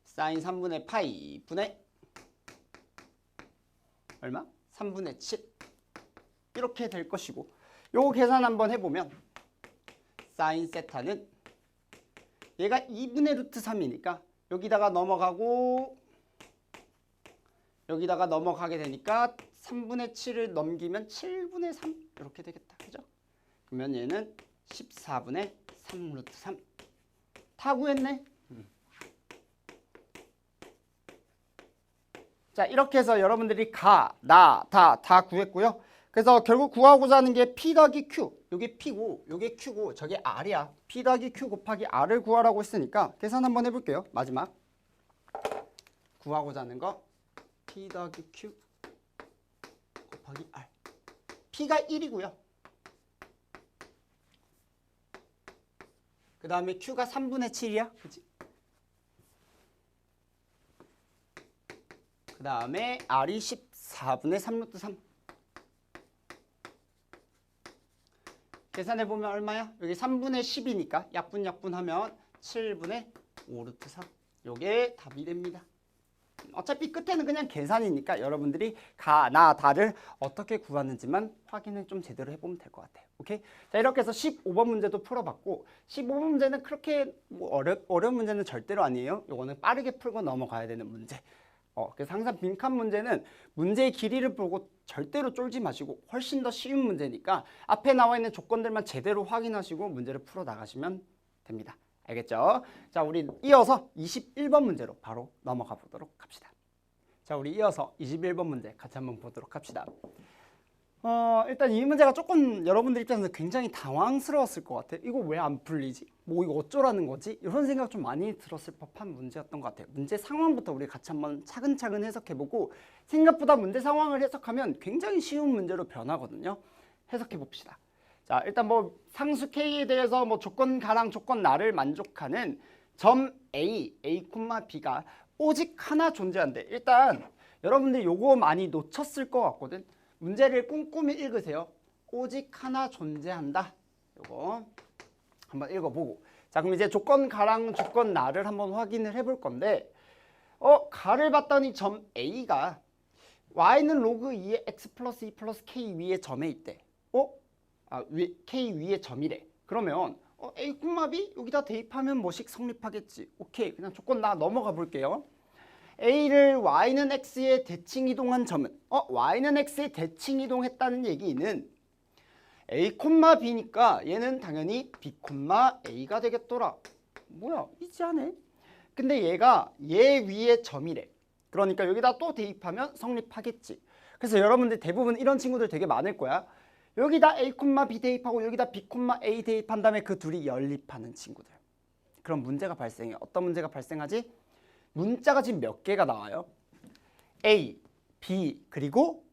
사인 3분의 파이 분의 얼마? 3분의 7 이렇게 될 것이고, 요거 계산 한번 해보면 사인 세타는 얘가 2분의 루트 3이니까 여기다가 넘어가고 여기다가 넘어가게 되니까 3분의 7을 넘기면 7분의 3 이렇게 되겠다. 그죠? 그러면 얘는 14분의 3 루트 3 다 구했네. 자, 이렇게 해서 여러분들이 가, 나, 다 구했고요. 그래서 결국 구하고자 하는 게 P 더하기 Q. 요게 P고 요게 Q고 저게 R이야. P 더하기 Q 곱하기 R을 구하라고 했으니까 계산 한번 해볼게요. 마지막 구하고자 하는 거 P 더하기 Q 곱하기 R. P가 1이고요. 그 다음에 Q가 3분의 7이야. 그치? 그 다음에 R이 14분의 3 루트 3. 계산해보면 얼마야? 여기 3분의 10이니까 약분하면 7분의 5 루트 3. 요게 답이 됩니다. 어차피 끝에는 그냥 계산이니까 여러분들이 가, 나, 다를 어떻게 구하는지만 확인을 좀 제대로 해보면 될 것 같아요. 오케이? 자, 이렇게 해서 15번 문제도 풀어봤고, 15번 문제는 그렇게 어려운 문제는 절대로 아니에요. 요거는 빠르게 풀고 넘어가야 되는 문제. 그래서 항상 빈칸 문제는 문제의 길이를 보고 절대로 쫄지 마시고 훨씬 더 쉬운 문제니까 앞에 나와 있는 조건들만 제대로 확인하시고 문제를 풀어 나가시면 됩니다. 알겠죠? 자, 우리 이어서 21번 문제로 바로 넘어가 보도록 합시다. 자, 우리 이어서 21번 문제 같이 한번 보도록 합시다. 일단 이 문제가 조금 여러분들 입장에서 굉장히 당황스러웠을 것 같아요. 이거 왜 안 풀리지? 뭐 이거 어쩌라는 거지? 이런 생각 좀 많이 들었을 법한 문제였던 것 같아요. 문제 상황부터 우리 같이 한번 차근차근 해석해보고, 생각보다 문제 상황을 해석하면 굉장히 쉬운 문제로 변하거든요. 해석해 봅시다. 자, 일단 뭐 상수 K에 대해서 뭐 조건 가랑 조건 나를 만족하는 점 A, B가 오직 하나 존재한대. 일단 여러분들 요거 많이 놓쳤을 것 같거든. 문제를 꼼꼼히 읽으세요. 오직 하나 존재한다. 요거 한번 읽어보고, 자, 그럼 이제 조건 가랑 조건 나를 한번 확인을 해볼 건데, 가를 봤더니 점 A가 y는 로그 2의 x 플러스 2 플러스 k 위의 점에 있대. k 위의 점이래. 그러면 a, b 여기다 대입하면 뭐씩 성립하겠지. 오케이, 그냥 조건 나 넘어가 볼게요. A를 y는 x에 대칭 이동한 점은 y는 x에 대칭 이동했다는 얘기는 A, B니까 얘는 당연히 B, A가 되겠더라. 뭐야, 이지하네. 근데 얘가 얘 위에 점이래. 그러니까 여기다 또 대입하면 성립하겠지. 그래서 여러분들 대부분 이런 친구들 되게 많을 거야. 여기다 A, B 대입하고 여기다 B, A 대입한 다음에 그 둘이 연립하는 친구들. 그럼 문제가 발생해. 어떤 문제가 발생하지? 문자가 지금 몇 개가 나와요? A, B, 그리고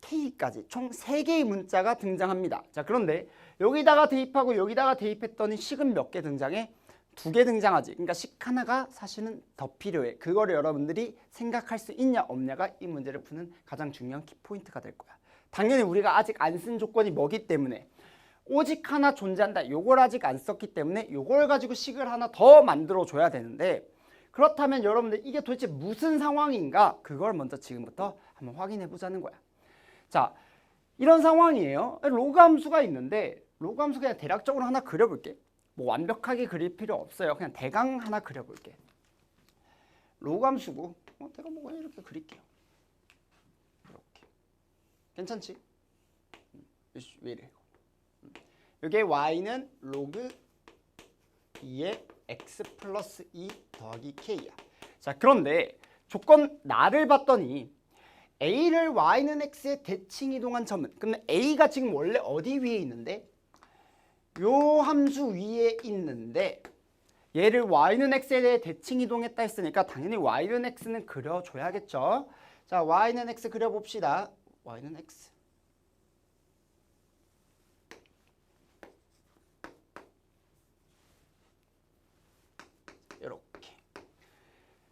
K까지 총 3개의 문자가 등장합니다. 자, 그런데 여기다가 대입하고 여기다가 대입했더니 식은 몇 개 등장해? 2개 등장하지. 그러니까 식 하나가 사실은 더 필요해. 그거를 여러분들이 생각할 수 있냐 없냐가 이 문제를 푸는 가장 중요한 키포인트가 될 거야. 당연히 우리가 아직 안 쓴 조건이 뭐기 때문에 오직 하나 존재한다. 요걸 아직 안 썼기 때문에 요걸 가지고 식을 하나 더 만들어 줘야 되는데, 그렇다면 여러분들 이게 도대체 무슨 상황인가? 그걸 먼저 지금부터 한번 확인해 보자는 거야. 자, 이런 상황이에요. 로그 함수가 있는데 로그 함수 그냥 대략적으로 하나 그려볼게. 뭐 완벽하게 그릴 필요 없어요. 그냥 대강 하나 그려볼게. 로그 함수고 내가 뭐 이렇게 그릴게요. 이렇게. 괜찮지? 왜 이래? 여기에 y는 로그 2의 x 플러스 2 더하기 k야. 자, 그런데 조건 나를 봤더니 a를 y는 x에 대칭 이동한 점은, 근데 a가 지금 원래 어디 위에 있는데 요 함수 위에 있는데 얘를 y는 x에 대해 대칭 이동했다 했으니까 당연히 y는 x는 그려줘야겠죠. 자, y는 x 그려봅시다. y는 x. 이렇게.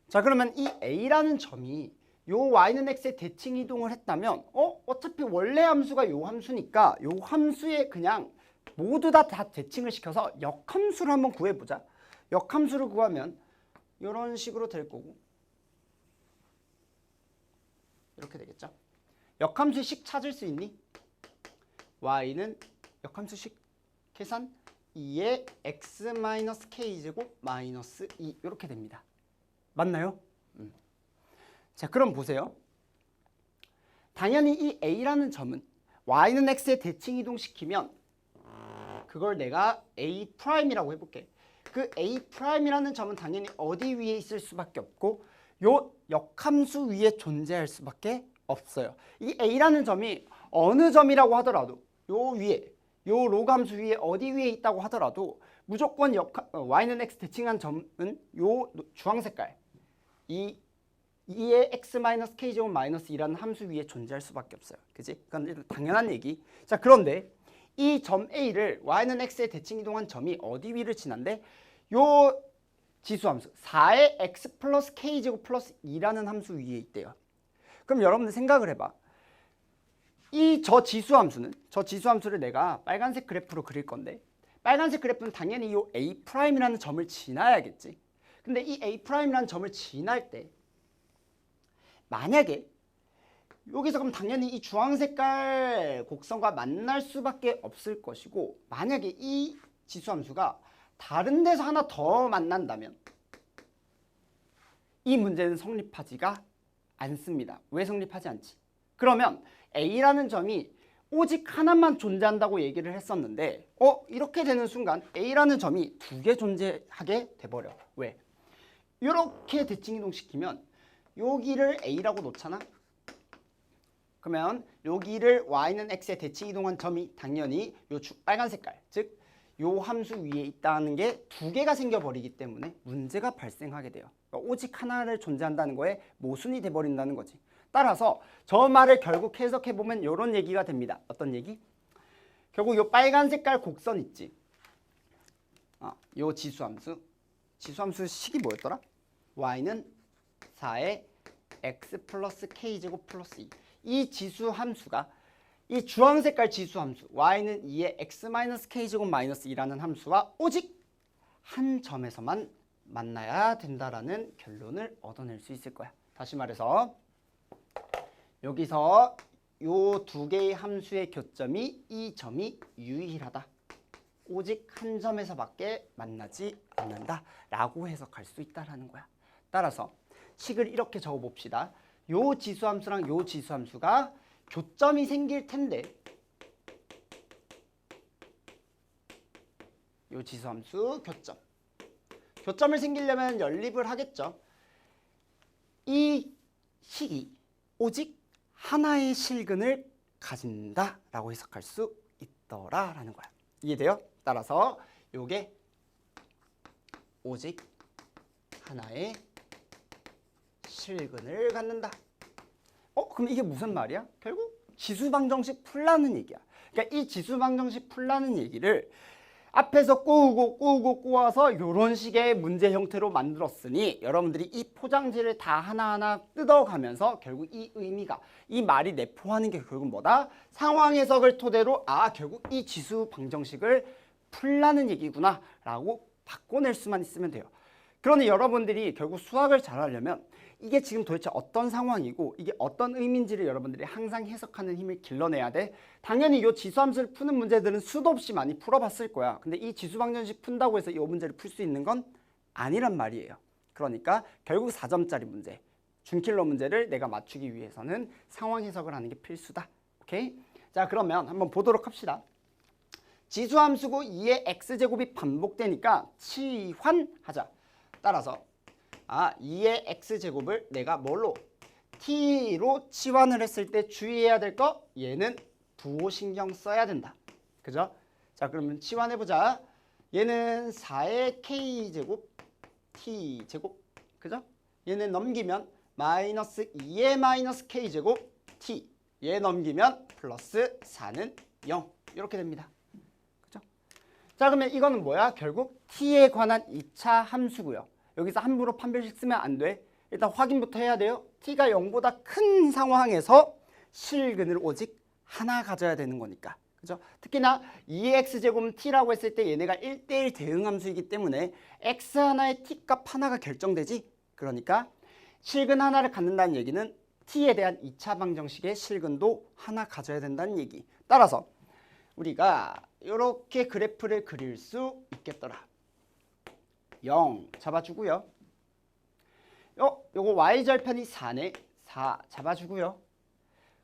자, 그러면 이 a라는 점이 요 y는 x에 대칭 이동을 했다면 어차피 원래 함수가 요 함수니까 요 함수에 그냥 모두 다 대칭을 시켜서 역함수를 한번 구해보자. 역함수를 구하면 이런 식으로 될 거고 이렇게 되겠죠. 역함수식 찾을 수 있니? y는 역함수식 계산 2의 x-k제곱 마이너스 2 이렇게 됩니다. 맞나요? 자, 그럼 보세요. 당연히 이 a라는 점은 y는 x에 대칭 이동시키면 그걸 내가 a'이라고 해볼게. 그 a'이라는 점은 당연히 어디 위에 있을 수밖에 없고 요 역함수 위에 존재할 수밖에 없어요. 이 a라는 점이 어느 점이라고 하더라도 요 위에 요 로그 함수 위에 어디 위에 있다고 하더라도 무조건 y는 x 대칭한 점은 요 주황 색깔 이 2의 x-k제곱 마이너스 2라는 함수 위에 존재할 수밖에 없어요. 그지? 그건 당연한 얘기. 자, 그런데 이 점 A를 y는 x에 대칭 이동한 점이 어디 위를 지난데 요 지수함수 4의 x 플러스 k제곱 플러스 2라는 함수 위에 있대요. 그럼 여러분들 생각을 해봐. 저 지수함수를 내가 빨간색 그래프로 그릴 건데 빨간색 그래프는 당연히 요 A'이라는 점을 지나야겠지. 근데 이 A'이라는 점을 지날 때 만약에 여기서 그럼 당연히 이 주황 색깔 곡선과 만날 수밖에 없을 것이고 만약에 이 지수함수가 다른 데서 하나 더 만난다면 이 문제는 성립하지가 않습니다. 왜 성립하지 않지? 그러면 A라는 점이 오직 하나만 존재한다고 얘기를 했었는데 이렇게 되는 순간 A라는 점이 두 개 존재하게 돼버려. 왜? 이렇게 대칭 이동시키면 여기를 A라고 놓잖아. 그러면 여기를 y는 x에 대칭 이동한 점이 당연히 요 빨간 색깔, 즉 요 함수 위에 있다는 게 두 개가 생겨버리기 때문에 문제가 발생하게 돼요. 그러니까 오직 하나를 존재한다는 거에 모순이 돼버린다는 거지. 따라서 저 말을 결국 해석해보면 이런 얘기가 됩니다. 어떤 얘기? 결국 요 빨간 색깔 곡선 있지. 요 지수함수 식이 뭐였더라? y는 4의 x 플러스 k제곱 플러스 2. 이 지수 함수가 이 주황 색깔 지수 함수 y는 2의 x-k제곱 마이너스 2라는 함수와 오직 한 점에서만 만나야 된다라는 결론을 얻어낼 수 있을 거야. 다시 말해서 여기서 요 두 개의 함수의 교점이 이 점이 유일하다. 오직 한 점에서밖에 만나지 않는다 라고 해석할 수 있다라는 거야. 따라서 식을 이렇게 적어봅시다. 요 지수함수랑 요 지수함수가 교점이 생길 텐데 요 지수함수 교점을 생기려면 연립을 하겠죠. 이 식이 오직 하나의 실근을 가진다라고 해석할 수 있더라라는 거야. 이해돼요? 따라서 요게 오직 하나의 실근을 갖는다. 그럼 이게 무슨 말이야? 결국 지수방정식 풀라는 얘기야. 그러니까 이 지수방정식 풀라는 얘기를 앞에서 꼬아서 이런 식의 문제 형태로 만들었으니 여러분들이 이 포장지를 다 하나하나 뜯어가면서 결국 이 의미가 이 말이 내포하는 게 결국 뭐다? 상황 해석을 토대로 결국 이 지수방정식을 풀라는 얘기구나 라고 바꿔낼 수만 있으면 돼요. 그러니 여러분들이 결국 수학을 잘하려면 이게 지금 도대체 어떤 상황이고 이게 어떤 의미인지를 여러분들이 항상 해석하는 힘을 길러내야 돼. 당연히 이 지수함수를 푸는 문제들은 수도 없이 많이 풀어봤을 거야. 근데 이 지수방정식 푼다고 해서 이 문제를 풀 수 있는 건 아니란 말이에요. 그러니까 결국 4점짜리 문제, 준킬러 문제를 내가 맞추기 위해서는 상황 해석을 하는 게 필수다. 오케이? 자, 그러면 한번 보도록 합시다. 지수함수고 2의 x제곱이 반복되니까 치환하자. 따라서 2의 x제곱을 내가 뭘로? t로 치환을 했을 때 주의해야 될 거? 얘는 부호 신경 써야 된다. 그죠? 자, 그러면 치환해보자. 얘는 4의 k제곱 t제곱. 그죠? 얘는 넘기면 마이너스 2의 마이너스 k제곱 t. 얘 넘기면 플러스 4는 0. 이렇게 됩니다. 그죠? 자, 그러면 이거는 뭐야? 결국 t에 관한 2차 함수고요. 여기서 함부로 판별식 쓰면 안 돼. 일단 확인부터 해야 돼요. t가 0보다 큰 상황에서 실근을 오직 하나 가져야 되는 거니까. 그죠? 특히나 2x제곱은 t라고 했을 때 얘네가 1대1 대응함수이기 때문에 x 하나의 t값 하나가 결정되지. 그러니까 실근 하나를 갖는다는 얘기는 t에 대한 2차 방정식의 실근도 하나 가져야 된다는 얘기. 따라서 우리가 이렇게 그래프를 그릴 수 있겠더라. 0 잡아주고요. 요거 y절편이 4네. 4 잡아주고요.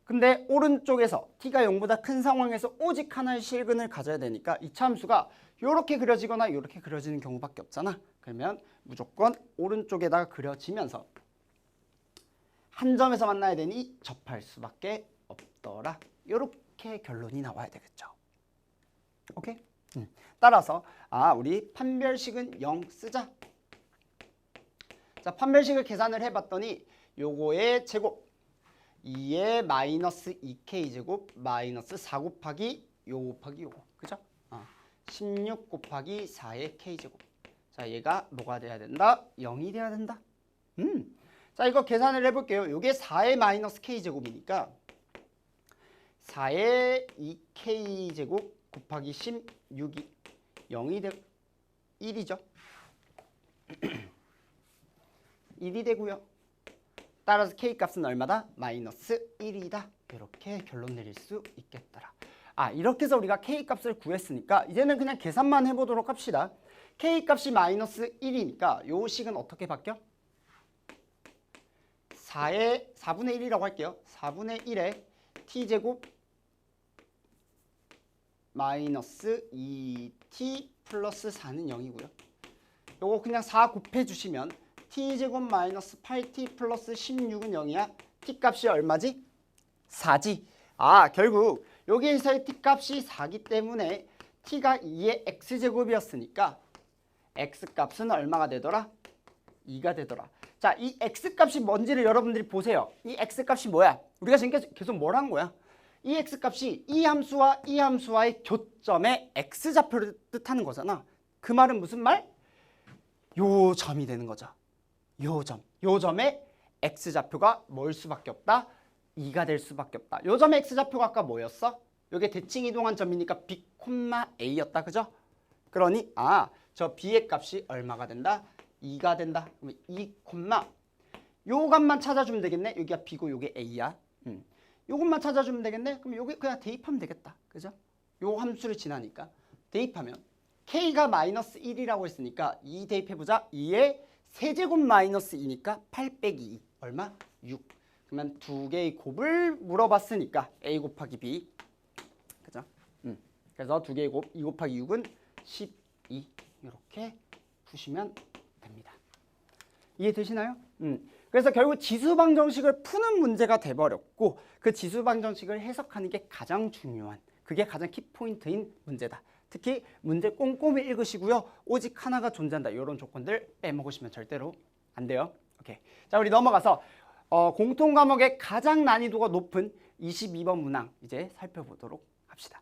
근데 오른쪽에서 t가 0보다 큰 상황에서 오직 하나의 실근을 가져야 되니까 이차 함수가 이렇게 그려지거나 이렇게 그려지는 경우밖에 없잖아. 그러면 무조건 오른쪽에다가 그려지면서 한 점에서 만나야 되니 접할 수밖에 없더라. 이렇게 결론이 나와야 되겠죠. 오케이? 따라서 우리 판별식은 0 쓰자. 자, 판별식을 계산을 해봤더니 요거의 제곱 2의 마이너스 2k 제곱 마이너스 4 곱하기 요 곱하기 요거. 그죠? 16 곱하기 4의 k 제곱. 자, 얘가 뭐가 돼야 된다? 0이 돼야 된다. 자, 이거 계산을 해볼게요. 요게 4의 마이너스 k 제곱이니까 4의 2k 제곱 곱하기 16이 0이 되 1이죠. 1이 되고요. 따라서 k 값은 얼마다? 마이너스 1이다. 이렇게 결론 내릴 수 있겠더라. 이렇게 해서 우리가 k 값을 구했으니까 이제는 그냥 계산만 해보도록 합시다. k 값이 마이너스 1이니까 요 식은 어떻게 바뀌어? 4분의 1이라고 할게요. 4분의 1에 t제곱 마이너스 2t 플러스 4는 0이고요. 요거 그냥 4 곱해주시면 t제곱 마이너스 8t 플러스 16은 0이야. t값이 얼마지? 4지. 결국 여기에서의 t값이 4기 때문에 t가 2의 x제곱이었으니까 x값은 얼마가 되더라? 2가 되더라. 자, 이 x값이 뭔지를 여러분들이 보세요. 이 x값이 뭐야? 우리가 지금 계속 뭘 한 거야? 이 x값이 이 함수와 이 함수와의 교점의 x좌표를 뜻하는 거잖아. 그 말은 무슨 말? 요 점이 되는 거죠. 요 점. 요 점의 x좌표가 뭐일 수밖에 없다? 2가 될 수밖에 없다. 요 점의 x좌표가 아까 뭐였어? 요게 대칭 이동한 점이니까 b, a였다. 그죠? 그러니 저 b의 값이 얼마가 된다? 2가 된다. 그러면 2, 요 값만 찾아주면 되겠네. 여기가 b고 요게 a야. 요것만 찾아주면 되겠네. 그럼 요게 그냥 대입하면 되겠다. 그죠? 요 함수를 지나니까 대입하면 k가 마이너스 1이라고 했으니까 2 대입해보자. 2의 세제곱 마이너스 2니까 8 빼기 2 얼마? 6. 그러면 두 개의 곱을 물어봤으니까 a 곱하기 b. 그죠? 그래서 두 개의 곱 2 곱하기 6은 12. 이렇게 푸시면 됩니다. 이해되시나요? 그래서 결국 지수방정식을 푸는 문제가 돼버렸고 그 지수방정식을 해석하는 게 가장 중요한, 그게 가장 키포인트인 문제다. 특히 문제 꼼꼼히 읽으시고요. 오직 하나가 존재한다. 이런 조건들 빼먹으시면 절대로 안 돼요. 오케이. 자, 우리 넘어가서 공통 과목의 가장 난이도가 높은 22번 문항 이제 살펴보도록 합시다.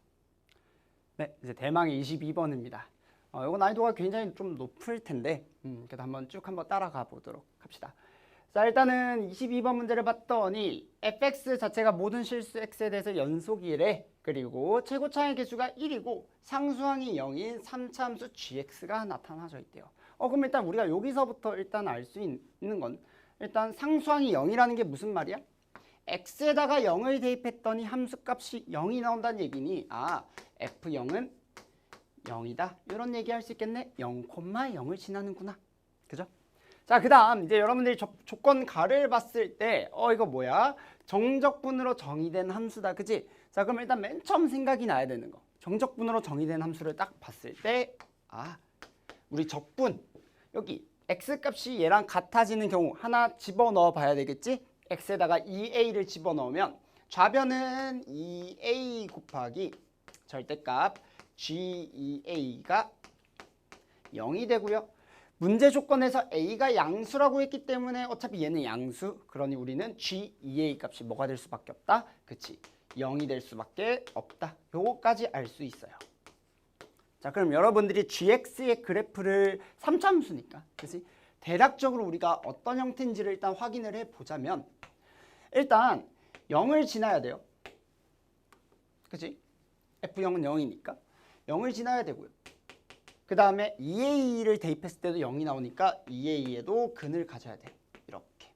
네, 이제 대망의 22번입니다. 이거 난이도가 굉장히 좀 높을 텐데 그래도 한번 쭉 한번 따라가 보도록 합시다. 자, 일단은 22번 문제를 봤더니 fx 자체가 모든 실수 x에 대해서 연속이래. 그리고 최고차의 개수가 1이고 상수항이 0인 3차함수 gx가 나타나져 있대요. 그럼 일단 우리가 여기서부터 일단 알 수 있는 건 일단 상수항이 0이라는 게 무슨 말이야? x에다가 0을 대입했더니 함수값이 0이 나온다는 얘기니 f0은 0이다. 이런 얘기 할 수 있겠네. 0,0을 지나는구나. 그죠? 자, 그 다음 이제 여러분들이 조건 가를 봤을 때 이거 뭐야? 정적분으로 정의된 함수다. 그치? 자, 그럼 일단 맨 처음 생각이 나야 되는 거. 정적분으로 정의된 함수를 딱 봤을 때 우리 적분 여기 x값이 얘랑 같아지는 경우 하나 집어넣어 봐야 되겠지? x에다가 2a를 집어넣으면 좌변은 2a 곱하기 절대값 g2a가 0이 되고요. 문제 조건에서 a가 양수라고 했기 때문에 어차피 얘는 양수. 그러니 우리는 g2a 값이 뭐가 될 수밖에 없다? 그치? 0이 될 수밖에 없다. 요거까지 알 수 있어요. 자, 그럼 여러분들이 gx의 그래프를 3차함수니까 그치? 대략적으로 우리가 어떤 형태인지를 일단 확인을 해보자면 일단 0을 지나야 돼요. 그치? f0은 0이니까 0을 지나야 되고요. 그 다음에 2a를 대입했을 때도 0이 나오니까 2a에도 근을 가져야 돼요. 이렇게.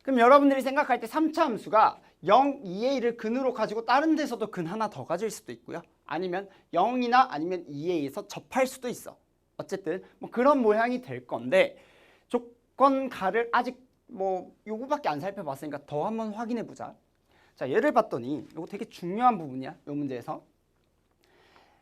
그럼 여러분들이 생각할 때 3차 함수가 0, 2a를 근으로 가지고 다른 데서도 근 하나 더 가질 수도 있고요. 아니면 0이나 아니면 2a에서 접할 수도 있어. 어쨌든 뭐 그런 모양이 될 건데 조건 가를 아직 뭐 요거밖에 안 살펴봤으니까 더 한번 확인해 보자. 자, 얘를 봤더니 요거 되게 중요한 부분이야. 요 문제에서.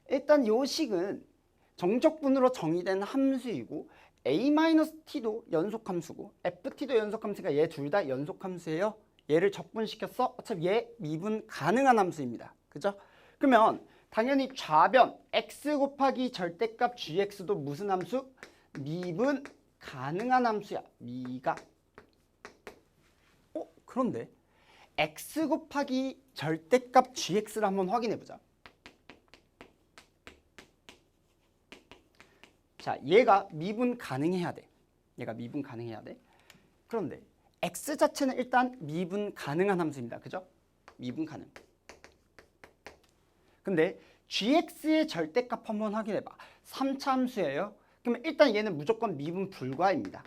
일단 요 식은 정적분으로 정의된 함수이고 a-t도 연속함수고 ft도 연속함수가 얘 둘 다 연속함수예요. 얘를 적분시켰어. 어차피 얘 미분 가능한 함수입니다. 그죠? 그러면 당연히 좌변 x 곱하기 절대값 gx도 무슨 함수? 미분 가능한 함수야. 미가. 그런데 x 곱하기 절대값 gx를 한번 확인해 보자. 자, 얘가 미분 가능해야 돼. 얘가 미분 가능해야 돼. 그런데 x 자체는 일단 미분 가능한 함수입니다. 그죠? 미분 가능. 근데 gx의 절대값 한번 확인해 봐. 3차 함수예요. 그러면 일단 얘는 무조건 미분 불가입니다.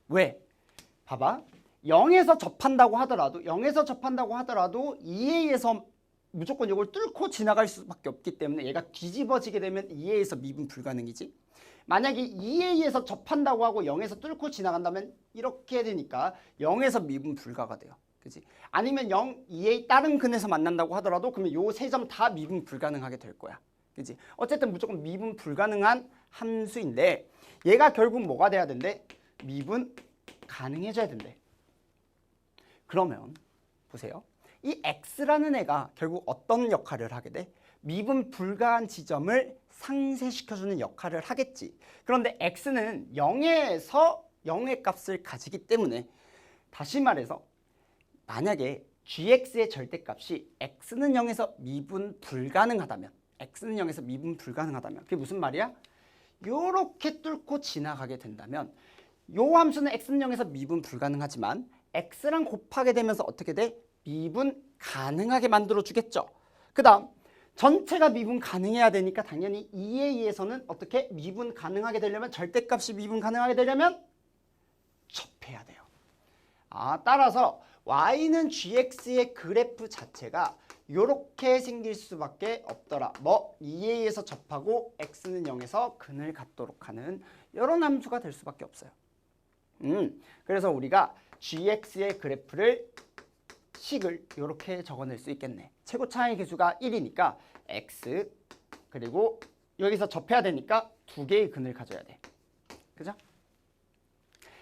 왜? 봐봐. 0에서 접한다고 하더라도 2a에서 무조건 이걸 뚫고 지나갈 수밖에 없기 때문에 얘가 뒤집어지게 되면 2a에서 미분 불가능이지. 만약에 2a에서 접한다고 하고 0에서 뚫고 지나간다면 이렇게 되니까 0에서 미분 불가가 돼요. 그치? 아니면 0, 2a 다른 근에서 만난다고 하더라도 그러면 요 세 점 다 미분 불가능하게 될 거야. 그치? 어쨌든 무조건 미분 불가능한 함수인데 얘가 결국 뭐가 돼야 된대? 미분 가능해져야 된대. 그러면 보세요. 이 x라는 애가 결국 어떤 역할을 하게 돼? 미분 불가한 지점을 상쇄시켜주는 역할을 하겠지. 그런데 x는 0에서 0의 값을 가지기 때문에 다시 말해서 만약에 gx의 절대값이 x는 0에서 미분 불가능하다면 그게 무슨 말이야? 요렇게 뚫고 지나가게 된다면 요 함수는 x는 0에서 미분 불가능하지만 x랑 곱하게 되면서 어떻게 돼? 미분 가능하게 만들어 주겠죠. 그 다음 전체가 미분 가능해야 되니까 당연히 2a에서는 어떻게 미분 가능하게 되려면 절대값이 미분 가능하게 되려면 접해야 돼요. 따라서 y는 gx의 그래프 자체가 이렇게 생길 수밖에 없더라. 2a에서 접하고 x는 0에서 근을 갖도록 하는 이런 함수가 될 수밖에 없어요. 그래서 우리가 gx의 그래프를 식을 이렇게 적어낼 수 있겠네. 최고차의 개수가 1이니까 x 그리고 여기서 접해야 되니까 2개의 근을 가져야 돼. 그죠?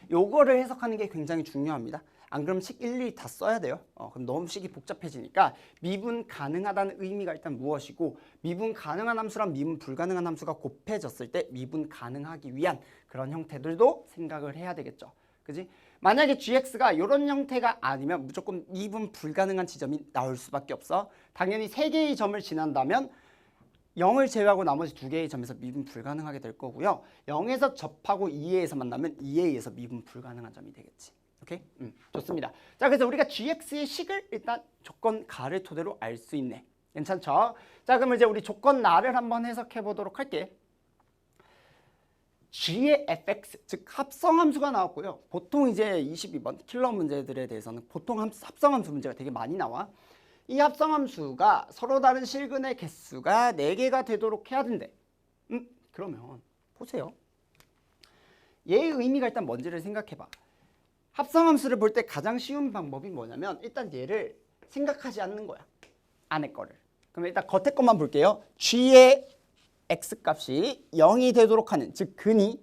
요거를 해석하는 게 굉장히 중요합니다. 안 그러면 식 일일이 다 써야 돼요. 그럼 너무 식이 복잡해지니까 미분 가능하다는 의미가 일단 무엇이고 미분 가능한 함수랑 미분 불가능한 함수가 곱해졌을 때 미분 가능하기 위한 그런 형태들도 생각을 해야 되겠죠. 그지? 만약에 gx가 이런 형태가 아니면 무조건 미분 불가능한 지점이 나올 수밖에 없어. 당연히 3개의 점을 지난다면 0을 제외하고 나머지 두 개의 점에서 미분 불가능하게 될 거고요. 0에서 접하고 2a에서 만나면 2a에서 미분 불가능한 점이 되겠지. 오케이? 좋습니다. 자, 그래서 우리가 gx의 식을 일단 조건 가를 토대로 알 수 있네. 괜찮죠? 자, 그럼 이제 우리 조건 나를 한번 해석해 보도록 할게. g의 fx, 즉 합성함수가 나왔고요. 보통 이제 22번 킬러 문제들에 대해서는 보통 합성함수 문제가 되게 많이 나와. 이 합성함수가 서로 다른 실근의 개수가 4개가 되도록 해야 된대. 그러면 보세요. 얘의 의미가 일단 뭔지를 생각해봐. 합성함수를 볼 때 가장 쉬운 방법이 뭐냐면 일단 얘를 생각하지 않는 거야. 안에 거를. 그럼 일단 겉에 것만 볼게요. g의 x값이 0이 되도록 하는, 즉 근이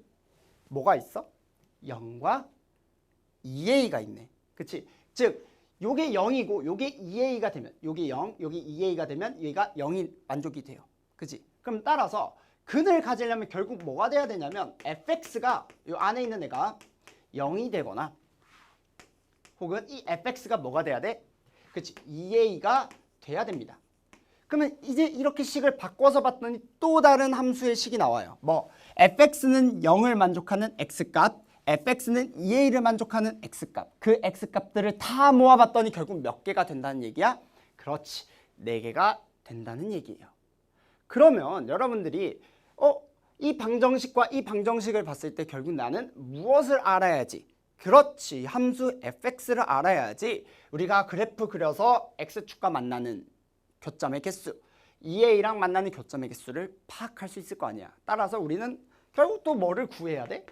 뭐가 있어? 0과 2a가 있네. 그치? 즉 요게 0이고 요게 2a가 되면 요게 0, 요게 2a가 되면 얘가 0이 만족이 돼요. 그치? 그럼 따라서 근을 가지려면 결국 뭐가 돼야 되냐면 fx가 요 안에 있는 애가 0이 되거나 혹은 이 fx가 뭐가 돼야 돼? 그치? 2a가 돼야 됩니다. 그러면 이제 이렇게 식을 바꿔서 봤더니 또 다른 함수의 식이 나와요. 뭐 fx는 0을 만족하는 x값, fx는 2a를 만족하는 x값. 그 x값들을 다 모아봤더니 결국 몇 개가 된다는 얘기야? 그렇지, 4개가 된다는 얘기예요. 그러면 여러분들이 이 방정식과 이 방정식을 봤을 때 결국 나는 무엇을 알아야지? 그렇지, 함수 fx를 알아야지 우리가 그래프 그려서 x축과 만나는 교점의 개수, 2a랑 만나는 교점의 개수를 파악할 수 있을 거 아니야. 따라서 우리는 결국 또 뭐를 구해야 돼?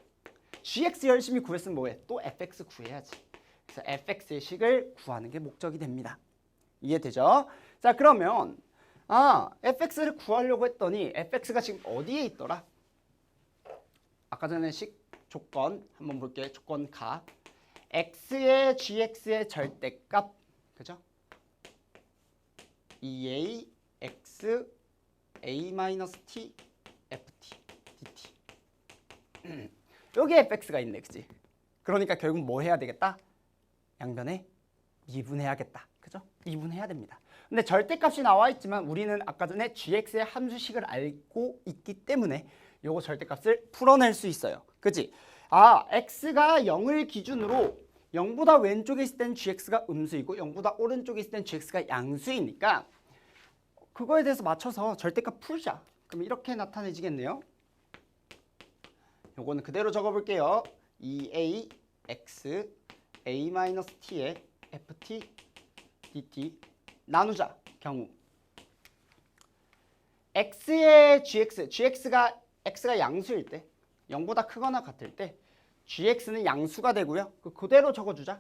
gx 열심히 구했으면 뭐해? 또 fx 구해야지. 그래서 fx의 식을 구하는 게 목적이 됩니다. 이해되죠? 자, 그러면 fx를 구하려고 했더니 fx가 지금 어디에 있더라? 아까 전에 식 조건 한번 볼게요. 조건 가. x의 gx의 절대값, 그죠? 2a x a-t ft dt 여기에 fx가 있네, 그치? 그러니까 결국 뭐 해야 되겠다? 양변에 미분해야겠다, 그죠? 미분해야 됩니다. 근데 절대값이 나와 있지만 우리는 아까 전에 gx의 함수식을 알고 있기 때문에 요거 절대값을 풀어낼 수 있어요, 그치? x가 0을 기준으로 0보다 왼쪽에 있을 땐 gx가 음수이고 0보다 오른쪽에 있을 땐 gx가 양수이니까 그거에 대해서 맞춰서 절대값 풀자. 그럼 이렇게 나타내지겠네요. 요거는 그대로 적어볼게요. 2a x a-t의 ft dt 나누자 경우 x의 gx가 x가 양수일 때 0보다 크거나 같을 때 gx는 양수가 되고요. 그대로 적어주자.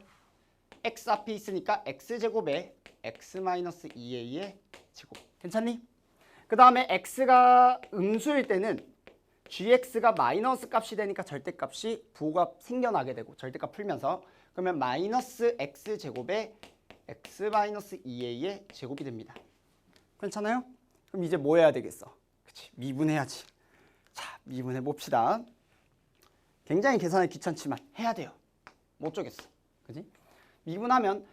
x 앞에 있으니까 x제곱에 x-2a의 제곱. 괜찮니? 그 다음에 x가 음수일 때는 gx가 마이너스 값이 되니까 절대값이 부호가 생겨나게 되고 절대값 풀면서 그러면 마이너스 x제곱에 x-2a의 제곱이 됩니다. 괜찮아요? 그럼 이제 뭐 해야 되겠어? 그치, 미분해야지. 자, 미분해 봅시다. 굉장히 계산이 귀찮지만 해야 돼요. 못 쪼겠어. 그지? 미분하면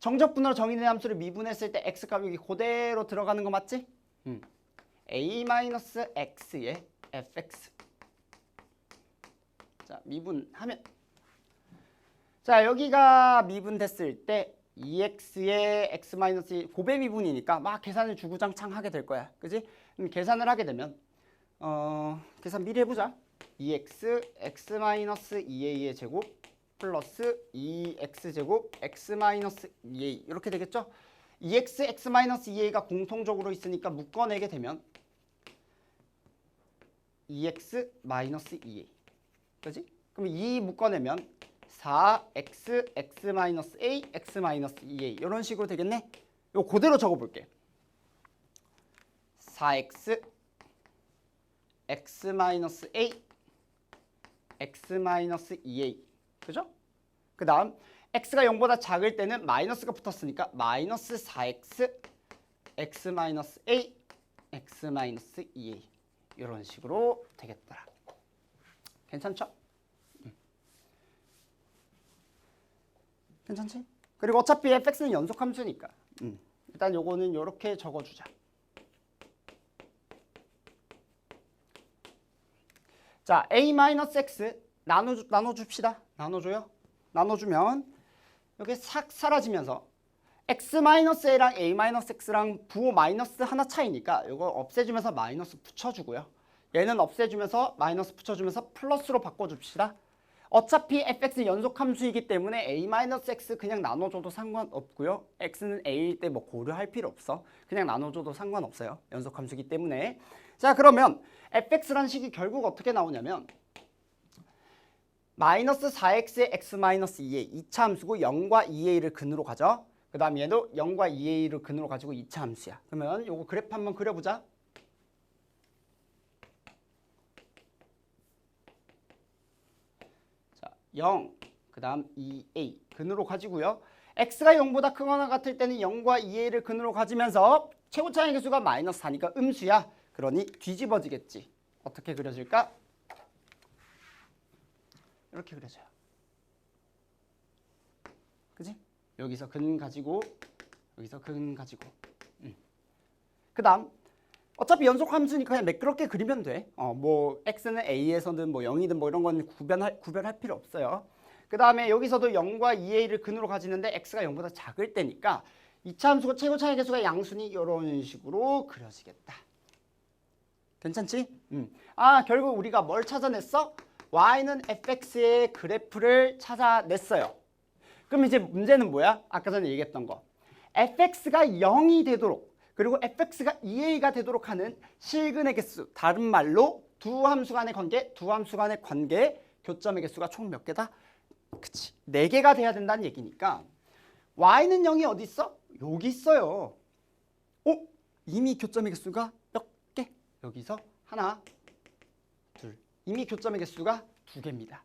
정적분으로 정의된 함수를 미분했을 때 x값 여기 그대로 들어가는 거 맞지? a-x의 fx. 자, 미분하면 자, 여기가 미분됐을 때 2x의 x-2 고배 미분이니까 막 계산을 주구장창 하게 될 거야. 그지? 그럼 계산을 하게 되면 계산 미리 해보자. 2x x-2a의 제곱 플러스 2x제곱 x-2a 이렇게 되겠죠? 2x x-2a가 공통적으로 있으니까 묶어내게 되면 2x-2a 그지? 그럼 2 묶어내면 4x x-a x-2a 이런 식으로 되겠네? 이거 그대로 적어볼게. 4x x-a x-2a 그죠? 그 다음 x가 0보다 작을 때는 마이너스가 붙었으니까 마이너스 4x x-a x-2a 이런 식으로 되겠더라. 괜찮죠? 괜찮지? 그리고 어차피 fx는 연속함수니까 일단 요거는 요렇게 적어주자. 자, a-x 나눠줍시다. 나눠줘요. 나눠주면 여기 싹 사라지면서 x-a랑 a-x랑 부호 마이너스 하나 차이니까 이거 없애주면서 마이너스 붙여주고요. 얘는 없애주면서 마이너스 붙여주면서 플러스로 바꿔줍시다. 어차피 fx 연속함수이기 때문에 a-x 그냥 나눠줘도 상관없고요. x는 a일 때 뭐 고려할 필요 없어. 그냥 나눠줘도 상관없어요. 연속함수이기 때문에. 자, 그러면 fx라는 식이 결국 어떻게 나오냐면 마이너스 4x의 x-2a 2차 함수고 0과 2a를 근으로 가죠. 그 다음 얘도 0과 2a를 근으로 가지고 2차 함수야. 그러면 요거 그래프 한번 그려보자. 자, 0, 그 다음 2a 근으로 가지고요. x가 0보다 크거나 같을 때는 0과 2a를 근으로 가지면서 최고차의 개수가 마이너스 4니까 음수야. 그러니 뒤집어지겠지. 어떻게 그려질까? 이렇게 그려져요. 그지? 여기서 근 가지고 여기서 근 가지고 그 다음 어차피 연속 함수니까 그냥 매끄럽게 그리면 돼. 뭐 x는 a에서든 뭐 0이든 뭐 이런 건 구별할 필요 없어요. 그 다음에 여기서도 0과 2a를 근으로 가지는데 x가 0보다 작을 때니까 2차 함수가 최고차의 개수가 양수니 이런 식으로 그려지겠다. 괜찮지? 결국 우리가 뭘 찾아냈어? y는 fx의 그래프를 찾아냈어요. 그럼 이제 문제는 뭐야? 아까 전에 얘기했던 거. fx가 0이 되도록 그리고 fx가 2a가 되도록 하는 실근의 개수, 다른 말로 두 함수 간의 관계, 교점의 개수가 총 몇 개다? 그치, 4개가 돼야 된다는 얘기니까 y는 0이 어디 있어? 여기 있어요. 이미 교점의 개수가 몇 개? 여기서 하나, 둘. 이미 교점의 개수가 2개입니다.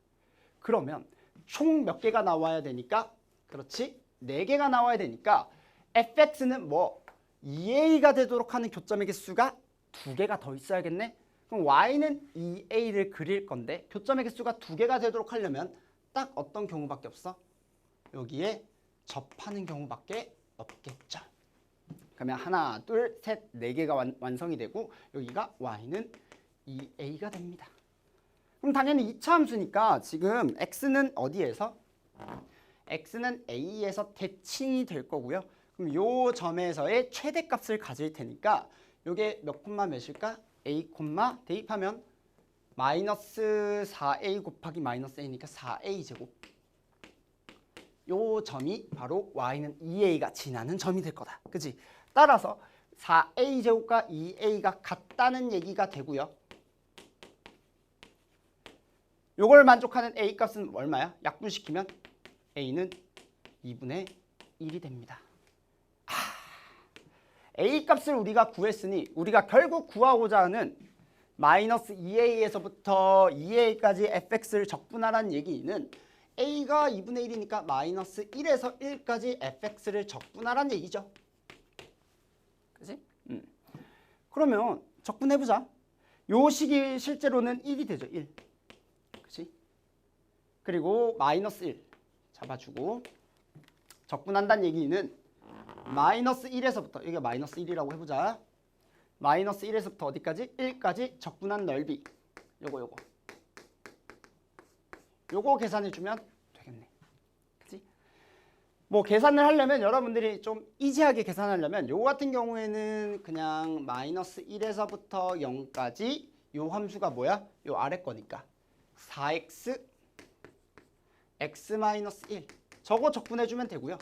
그러면 총 몇 개가 나와야 되니까? 그렇지, 4개가 나와야 되니까 fx는 뭐 2a가 되도록 하는 교점의 개수가 2개가 더 있어야겠네. 그럼 y는 2a를 그릴 건데 교점의 개수가 2개가 되도록 하려면 딱 어떤 경우밖에 없어? 여기에 접하는 경우밖에 없겠죠. 그러면 하나, 둘, 셋, 4개가 완성이 되고 여기가 y는 2a가 됩니다. 그럼 당연히 2차 함수니까 지금 x는 어디에서? x는 a에서 대칭이 될 거고요. 그럼 요 점에서의 최대값을 가질 테니까 요게 몇 콤마 몇일까? a 콤마 대입하면 마이너스 4a 곱하기 마이너스 a니까 4a 제곱. 요 점이 바로 y는 2a가 지나는 점이 될 거다. 그치? 따라서 4a 제곱과 2a가 같다는 얘기가 되고요. 요걸 만족하는 a 값은 얼마야? 약분시키면 a는 2분의 1이 됩니다. a 값을 우리가 구했으니 우리가 결국 구하고자 하는 마이너스 2a에서부터 2a까지 fx를 적분하라는 얘기는 a가 2분의 1이니까 마이너스 1에서 1까지 fx를 적분하라는 얘기죠. 그치? 그러면 적분해보자. 요 식이 실제로는 1이 되죠. 1. 그치? 그리고 마이너스 1 잡아주고 적분한다는 얘기는 마이너스 1에서부터 여기가 마이너스 1이라고 해보자. 마이너스 1에서부터 어디까지? 1까지 적분한 넓이 요거 계산해주면 되겠네. 그치? 뭐 계산을 하려면 여러분들이 좀 이지하게 계산하려면 요거 같은 경우에는 그냥 마이너스 1에서부터 0까지 요 함수가 뭐야? 요 아래 거니까 4x x-1 저거 적분해주면 되고요.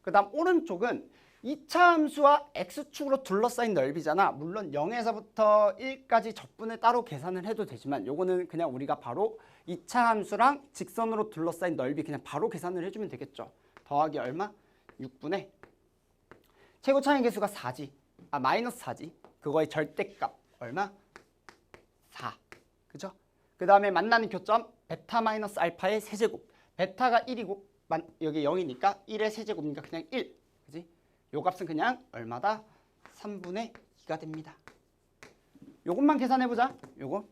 그 다음 오른쪽은 2차 함수와 x축으로 둘러싸인 넓이잖아. 물론 0에서부터 1까지 적분을 따로 계산을 해도 되지만 요거는 그냥 우리가 바로 2차 함수랑 직선으로 둘러싸인 넓이 그냥 바로 계산을 해주면 되겠죠. 더하기 얼마? 6분의 최고차의 개수가 4지. 마이너스 4지. 그거의 절대값 얼마? 4. 그죠? 그 다음에 만나는 교점 베타 마이너스 알파의 세제곱. 베타가 1이고 여기 0이니까 1의 세제곱이니까 그냥 1. 그지? 요 값은 그냥 얼마다? 3분의 2가 됩니다. 요것만 계산해보자. 요거.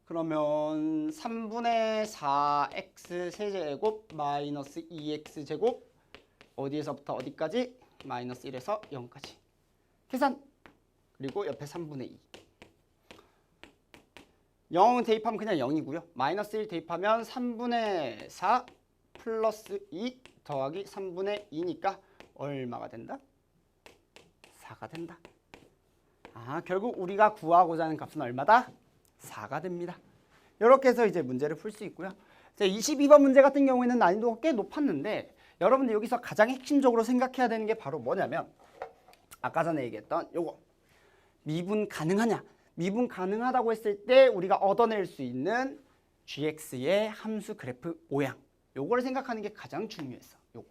그러면 3분의 4x 세제곱 마이너스 2x 제곱 어디에서부터 어디까지? 마이너스 1에서 0까지. 계산. 그리고 옆에 3분의 2. 0 대입하면 그냥 0이고요. 마이너스 1 대입하면 3분의 4 플러스 2 더하기 3분의 2니까 얼마가 된다? 4가 된다. 결국 우리가 구하고자 하는 값은 얼마다? 4가 됩니다. 이렇게 해서 이제 문제를 풀 수 있고요. 22번 문제 같은 경우에는 난이도가 꽤 높았는데 여러분들 여기서 가장 핵심적으로 생각해야 되는 게 바로 뭐냐면 아까 전에 얘기했던 요거 미분 가능하냐? 미분 가능하다고 했을 때 우리가 얻어낼 수 있는 gx의 함수 그래프 모양 요거를 생각하는 게 가장 중요했어. 요거.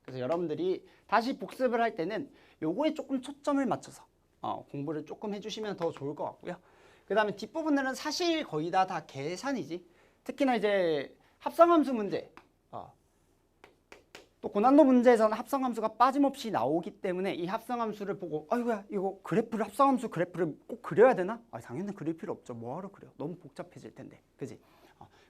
그래서 여러분들이 다시 복습을 할 때는 요거에 조금 초점을 맞춰서 공부를 조금 해주시면 더 좋을 것 같고요. 그 다음에 뒷부분들은 사실 거의 다 계산이지. 특히나 이제 합성함수 문제, 또 고난도 문제에서는 합성함수가 빠짐없이 나오기 때문에 이 합성함수를 보고 아이고야 이거 그래프를 합성함수 그래프를 꼭 그려야 되나? 당연히 그릴 필요 없죠. 뭐하러 그려? 너무 복잡해질 텐데, 그지?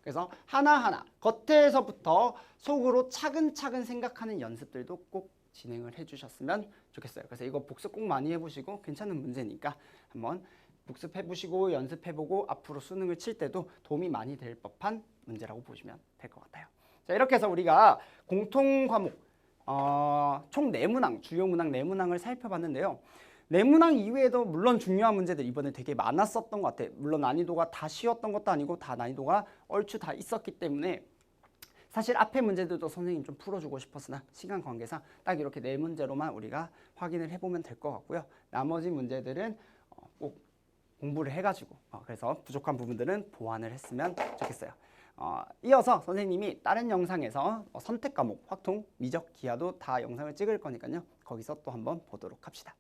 그래서 하나하나 겉에서부터 속으로 차근차근 생각하는 연습들도 꼭 진행을 해주셨으면 좋겠어요. 그래서 이거 복습 꼭 많이 해보시고 괜찮은 문제니까 한번 복습해보시고 연습해보고 앞으로 수능을 칠 때도 도움이 많이 될 법한 문제라고 보시면 될 것 같아요. 자, 이렇게 해서 우리가 공통 과목 총 4문항, 주요 문항 4문항을 살펴봤는데요. 4문항 이외에도 물론 중요한 문제들 이번에 되게 많았었던 것 같아요. 물론 난이도가 다 쉬웠던 것도 아니고 다 난이도가 얼추 다 있었기 때문에 사실 앞에 문제들도 선생님 좀 풀어주고 싶었으나 시간 관계상 딱 이렇게 4문제로만 우리가 확인을 해보면 될 것 같고요. 나머지 문제들은 꼭 공부를 해가지고 그래서 부족한 부분들은 보완을 했으면 좋겠어요. 이어서 선생님이 다른 영상에서 선택 과목, 확통, 미적, 기하도 다 영상을 찍을 거니까요. 거기서 또 한번 보도록 합시다.